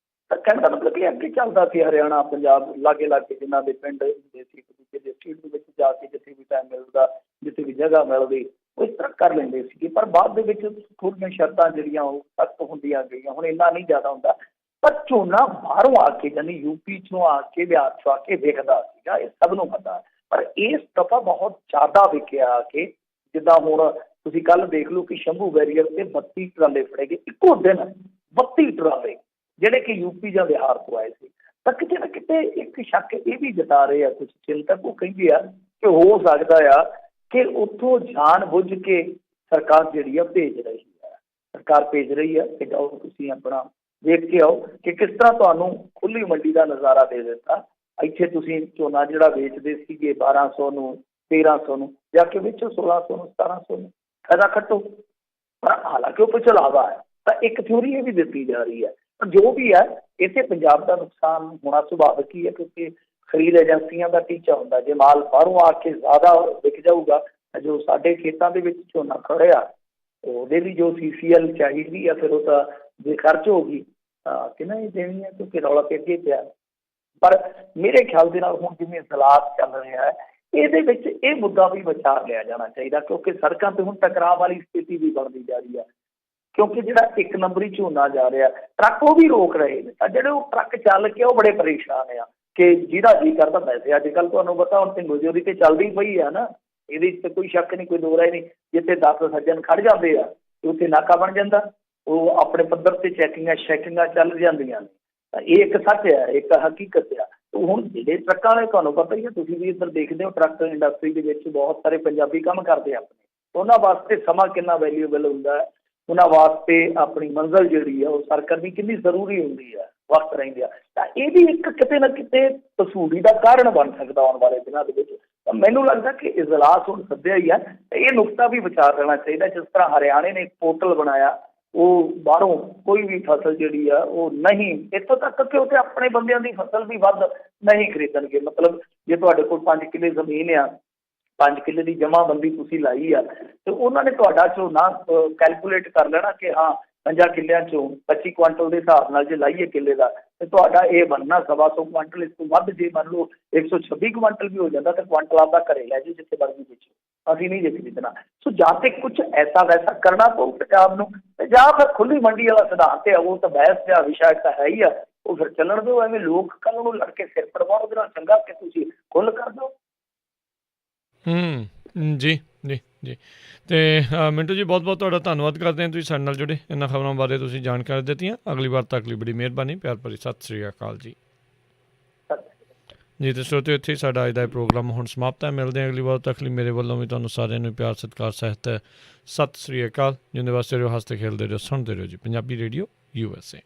ਤਾਂ ਕਹਿਣ ਦਾ ਮਤਲਬ ਕਿ ਅੱਗੇ ਚੱਲਦਾ ਸੀ ਹਰਿਆਣਾ ਪੰਜਾਬ ਲਾਗੇ ਲਾਗੇ ਜਿਨ੍ਹਾਂ ਦੇ ਪਿੰਡ ਹੁੰਦੇ ਸੀ, ਇੱਕ ਦੂਜੇ ਦੇ ਸਟਰੀਟ ਦੇ ਵਿੱਚ ਜਾ ਕੇ ਜਿੱਥੇ ਵੀ ਟਾਈਮ ਮਿਲਦਾ, ਜਿੱਥੇ ਵੀ ਜਗ੍ਹਾ ਮਿਲਦੀ ਉਹ ਇਸ ਤਰ੍ਹਾਂ ਕਰ ਲੈਂਦੇ ਸੀਗੇ। ਪਰ ਬਾਅਦ ਦੇ ਵਿੱਚ ਥੋੜ੍ਹੀਆਂ ਸ਼ਰਤਾਂ ਜਿਹੜੀਆਂ ਉਹ ਸਖਤ ਹੁੰਦੀਆਂ ਗਈਆਂ, ਹੁਣ ਇੰਨਾ ਨਹੀਂ ਜ਼ਿਆਦਾ ਹੁੰਦਾ। ਪਰ ਝੋਨਾ ਬਾਹਰੋਂ ਆ ਕੇ ਯਾਨੀ ਯੂਪੀ 'ਚੋਂ ਆ ਕੇ ਬਿਹਾਰ 'ਚੋਂ ਆ ਕੇ ਵਿਕਦਾ ਸੀਗਾ, ਇਹ ਸਭ ਨੂੰ ਪਤਾ। ਪਰ ਇਸ ਦਫਾ ਬਹੁਤ ਜ਼ਿਆਦਾ ਵਿਕਿਆ ਆ ਕੇ, ਜਿੱਦਾਂ ਹੁਣ ਤੁਸੀਂ ਕੱਲ੍ਹ ਦੇਖ ਲਓ ਕਿ ਸ਼ੰਭੂ ਬੈਰੀਅਰ 'ਤੇ 32 ਟਰਾਲੇ ਫੜੇ ਗਏ ਇੱਕੋ ਦਿਨ, 32 ਟਰਾਲੇ ਜਿਹੜੇ ਕਿ ਯੂਪੀ ਜਾਂ ਬਿਹਾਰ ਤੋਂ ਆਏ ਸੀ। ਤਾਂ ਕਿਤੇ ਨਾ ਕਿਤੇ ਇੱਕ ਸ਼ੱਕ ਇਹ ਵੀ ਜਤਾ ਰਹੇ ਆ ਕੁਛ ਚਿੰਤਕ, ਉਹ ਕਹਿੰਦੇ ਆ ਕਿ ਹੋ ਸਕਦਾ ਆ ਕਿ ਉੱਥੋਂ ਜਾਣ ਬੁੱਝ ਕੇ ਸਰਕਾਰ ਜਿਹੜੀ ਆ ਭੇਜ ਰਹੀ ਹੈ, ਸਰਕਾਰ ਭੇਜ ਰਹੀ ਆ ਕਿ ਜਾਓ ਤੁਸੀਂ ਆਪਣਾ ਦੇਖ ਕੇ ਆਓ ਕਿ ਕਿਸ ਤਰ੍ਹਾਂ ਤੁਹਾਨੂੰ ਖੁੱਲ੍ਹੀ ਮੰਡੀ ਦਾ ਨਜ਼ਾਰਾ ਦੇ ਦਿੱਤਾ। ਇੱਥੇ ਤੁਸੀਂ ਝੋਨਾ ਜਿਹੜਾ ਵੇਚਦੇ ਸੀਗੇ 1200 ਨੂੰ 1300 ਨੂੰ ਜਾ ਕੇ ਵੇਚੋ 1600 ਨੂੰ 1700 ਨੂੰ, ਫਾਇਦਾ ਖੱਟੋ। ਪਰ ਹਾਲਾਂਕਿ ਉਹ ਪਿਛਲਾਵਾ ਹੈ। ਤਾਂ ਇੱਕ ਥਿਊਰੀ ਇਹ ਵੀ ਦਿੱਤੀ ਜਾ ਰਹੀ ਹੈ। ਪਰ ਜੋ ਵੀ ਹੈ ਇੱਥੇ ਪੰਜਾਬ ਦਾ ਨੁਕਸਾਨ ਹੋਣਾ ਸੁਭਾਵਿਕ ਹੀ ਹੈ, ਕਿਉਂਕਿ ਖਰੀਦ ਏਜੰਸੀਆਂ ਦਾ ਟੀਚਾ ਹੁੰਦਾ ਜੇ ਮਾਲ ਬਾਹਰੋਂ ਆ ਕੇ ਜ਼ਿਆਦਾ ਵਿਕ ਜਾਊਗਾ ਤਾਂ ਜੋ ਸਾਡੇ ਖੇਤਾਂ ਦੇ ਵਿੱਚ ਝੋਨਾ ਖੜਿਆ ਉਹਦੇ ਲਈ ਜੋ CCL ਚਾਹੀਦੀ ਆ ਫਿਰ ਉਹ ਤਾਂ ਜੇ ਖਰਚ ਹੋ ਗਈ ਤਾਂ ਕਿਹਨਾਂ ਹੀ ਦੇਣੀ ਹੈ, ਕਿਉਂਕਿ ਰੌਲਾ ਤੇ ਅੱਗੇ ਪਿਆ। ਪਰ ਮੇਰੇ ਖਿਆਲ ਦੇ ਨਾਲ ਹੁਣ ਜਿਵੇਂ ਹਾਲਾਤ ਚੱਲ ਰਿਹਾ ਹੈ, ਇਹਦੇ ਵਿੱਚ ਇਹ ਮੁੱਦਾ ਵੀ ਵਿਚਾਰ ਲਿਆ ਜਾਣਾ ਚਾਹੀਦਾ, ਕਿਉਂਕਿ ਸੜਕਾਂ ਤੇ ਹੁਣ ਟਕਰਾਅ ਵਾਲੀ ਸਥਿਤੀ ਵੀ ਬਣਦੀ ਜਾ ਰਹੀ ਹੈ। ਕਿਉਂਕਿ ਜਿਹੜਾ ਇੱਕ ਨੰਬਰੀ ਝੋਨਾ ਜਾ ਰਿਹਾ, ਟਰੱਕ ਉਹ ਵੀ ਰੋਕ ਰਹੇ ਨੇ, ਤਾਂ ਜਿਹੜੇ ਉਹ ਟਰੱਕ ਚੱਲ ਕੇ ਉਹ ਬੜੇ ਪਰੇਸ਼ਾਨ ਆ ਕਿ ਜਿਹਦਾ ਜੀ ਕਰਦਾ ਵੈਸੇ ਅੱਜ ਕੱਲ੍ਹ ਤੁਹਾਨੂੰ ਪਤਾ ਹੁਣ ਤੇ ਮਜ਼ਦੂਰੀ ਤੇ ਚੱਲਦੀ ਪਈ ਆ ਨਾ, ਇਹਦੇ 'ਚ ਕੋਈ ਸ਼ੱਕ ਨਹੀਂ, ਕੋਈ ਦੋ ਰਾਏ ਨਹੀਂ। ਜਿੱਥੇ 10 ਸੱਜਣ ਖੜ ਜਾਂਦੇ ਆ ਤੇ ਉੱਥੇ ਨਾਕਾ ਬਣ ਜਾਂਦਾ, ਉਹ ਆਪਣੇ ਪੱਧਰ ਤੇ ਚੈਕਿੰਗਾਂ ਸ਼ੈਕਿੰਗਾਂ ਚੱਲ ਜਾਂਦੀਆਂ ਨੇ। ਤਾਂ ਇਹ ਇੱਕ ਸੱਚ ਹੈ, ਇੱਕ ਹਕੀਕਤ ਆ। ਹੁਣ ਜਿਹੜੇ ਟਰੱਕਾਂ ਵਾਲੇ ਤੁਹਾਨੂੰ ਪਤਾ ਹੀ ਹੈ, ਤੁਸੀਂ ਵੀ ਇੱਧਰ ਦੇਖਦੇ ਹੋ ਟਰੱਕ ਇੰਡਸਟਰੀ ਦੇ ਵਿੱਚ ਬਹੁਤ ਸਾਰੇ ਪੰਜਾਬੀ ਕੰਮ ਕਰਦੇ ਆ ਆਪਣੇ, ਉਹਨਾਂ ਵਾਸਤੇ ਸਮਾਂ ਕਿੰਨਾ ਵੈਲਿਊਏਬਲ ਹੁੰਦਾ ਹੈ, ਉਹਨਾਂ ਵਾਸਤੇ ਆਪਣੀ ਮੰਜ਼ਿਲ ਜਿਹੜੀ ਆ ਉਹ ਸਰ ਕਰਨੀ ਕਿੰਨੀ ਜ਼ਰੂਰੀ ਹੁੰਦੀ ਹੈ, ਵਕਤ ਰਹਿੰਦੇ ਆ। ਤਾਂ ਇਹ ਵੀ ਇੱਕ ਕਿਤੇ ਨਾ ਕਿਤੇ ਤਸੂੜੀ ਦਾ ਕਾਰਨ ਬਣ ਸਕਦਾ ਆਉਣ ਵਾਲੇ ਦਿਨਾਂ ਦੇ ਵਿੱਚ। ਤਾਂ ਮੈਨੂੰ ਲੱਗਦਾ ਕਿ ਇਜਲਾਸ ਹੁਣ ਸੱਦਿਆ ਹੀ ਹੈ, ਤੇ ਇਹ ਨੁਕਤਾ ਵੀ ਵਿਚਾਰ ਲੈਣਾ ਚਾਹੀਦਾ। ਜਿਸ ਤਰ੍ਹਾਂ ਹਰਿਆਣੇ ਨੇ ਇੱਕ ਪੋਰਟਲ ਬਣਾਇਆ, ਉਹ ਬਾਹਰੋਂ ਕੋਈ ਵੀ ਫਸਲ ਜਿਹੜੀ ਆ ਉਹ ਨਹੀਂ, ਇੱਥੋਂ ਤੱਕ ਕਿ ਉੱਥੇ ਆਪਣੇ ਬੰਦਿਆਂ ਦੀ ਫਸਲ ਵੀ ਵੱਧ ਨਹੀਂ ਖਰੀਦਣਗੇ। ਮਤਲਬ ਜੇ ਤੁਹਾਡੇ ਕੋਲ 5 ਕਿੱਲੇ ਜ਼ਮੀਨ ਆ, 5 ਕਿੱਲੇ ਦੀ ਜਮ੍ਹਾਂਬੰਦੀ ਤੁਸੀਂ ਲਾਈ ਆ, ਤੇ ਉਹਨਾਂ ਨੇ ਤੁਹਾਡਾ ਝੋਨਾ ਕੈਲਕੂਲੇਟ ਕਰ ਲੈਣਾ ਕਿ ਹਾਂ 50 ਕਿੱਲਿਆਂ ਚੋਂ 25 ਕੁਆਂਟਲ ਦੇ ਹਿਸਾਬ ਨਾਲ ਜੇ ਲਾਈਏ ਕਿੱਲੇ ਦਾ, ਤੇ ਤੁਹਾਡਾ ਇਹ ਬਣਨਾ 125 ਕੁਆਂਟਲ। ਇਸ ਤੋਂ ਵੱਧ ਜੇ ਮੰਨ ਲਓ 126 ਕੁਆਂਟਲ ਵੀ ਹੋ ਜਾਂਦਾ ਤਾਂ ਕੁਆਂਟਲ ਆਪਦਾ ਘਰੇ ਲੈ ਜਾਓ, ਜਿੱਥੇ ਮਰਜ਼ੀ ਵੇਚੋ, ਅਸੀਂ ਨਹੀਂ ਜੇ ਖਰੀਦਣਾ। ਸੋ ਜਾਂ ਤੇ ਕੁਛ ਐਸਾ ਵੈਸਾ ਕਰਨਾ ਪਊ ਪੰਜਾਬ ਨੂੰ, ਤੇ ਜਾਂ ਫਿਰ ਖੁੱਲੀ ਮੰਡੀ ਵਾਲਾ ਸਿਧਾਂਤ ਹੈ, ਉਹ ਤਾਂ ਬਹਿਸ ਦਾ ਵਿਸ਼ਾ ਤਾਂ ਹੈ ਹੀ ਆ, ਉਹ ਫਿਰ ਚੱਲਣ ਦਿਓ। ਐਵੇਂ ਲੋਕ ਕੱਲ੍ਹ ਨੂੰ ਲੜ ਕੇ ਸਿਰ ਪੜਵਾਉਣ, ਉਹਦੇ ਨਾਲ ਚੰਗਾ ਕਿ ਤੁਸੀਂ ਖੁੱਲ੍ਹ ਕਰ ਦਿਓ। ਜੀ ਜੀ ਜੀ। ਤੇ ਮਿੰਟੂ ਜੀ, ਬਹੁਤ ਬਹੁਤ ਤੁਹਾਡਾ ਧੰਨਵਾਦ ਕਰਦੇ ਹਾਂ, ਤੁਸੀਂ ਸਾਡੇ ਨਾਲ ਜੁੜੇ, ਇਹਨਾਂ ਖਬਰਾਂ ਬਾਰੇ ਤੁਸੀਂ ਜਾਣਕਾਰੀ ਦਿੱਤੀਆਂ। ਅਗਲੀ ਵਾਰ ਤੱਕ ਲਈ ਬੜੀ ਮਿਹਰਬਾਨੀ, ਪਿਆਰ ਭਰੀ ਸਤਿ ਸ਼੍ਰੀ ਅਕਾਲ ਜੀ। ਜੀ ਤੇ ਸਰੋਤਿਓ, ਇੱਥੇ ਹੀ ਸਾਡਾ ਅੱਜ ਦਾ ਇਹ ਪ੍ਰੋਗਰਾਮ ਹੁਣ ਸਮਾਪਤ ਹੈ। ਮਿਲਦੇ ਹਾਂ ਅਗਲੀ ਵਾਰ ਤੱਕ ਲਈ। ਮੇਰੇ ਵੱਲੋਂ ਵੀ ਤੁਹਾਨੂੰ ਸਾਰਿਆਂ ਨੂੰ ਪਿਆਰ ਸਤਿਕਾਰ ਸਹਿਤ ਸਤਿ ਸ਼੍ਰੀ ਅਕਾਲ। ਜਿੰਦੇ ਵਾਸਤੇ ਰਹੋ, ਹੱਸਦੇ ਖੇਡਦੇ ਰਹੋ, ਸੁਣਦੇ ਰਹੋ ਜੀ ਪੰਜਾਬੀ ਰੇਡੀਓ USA।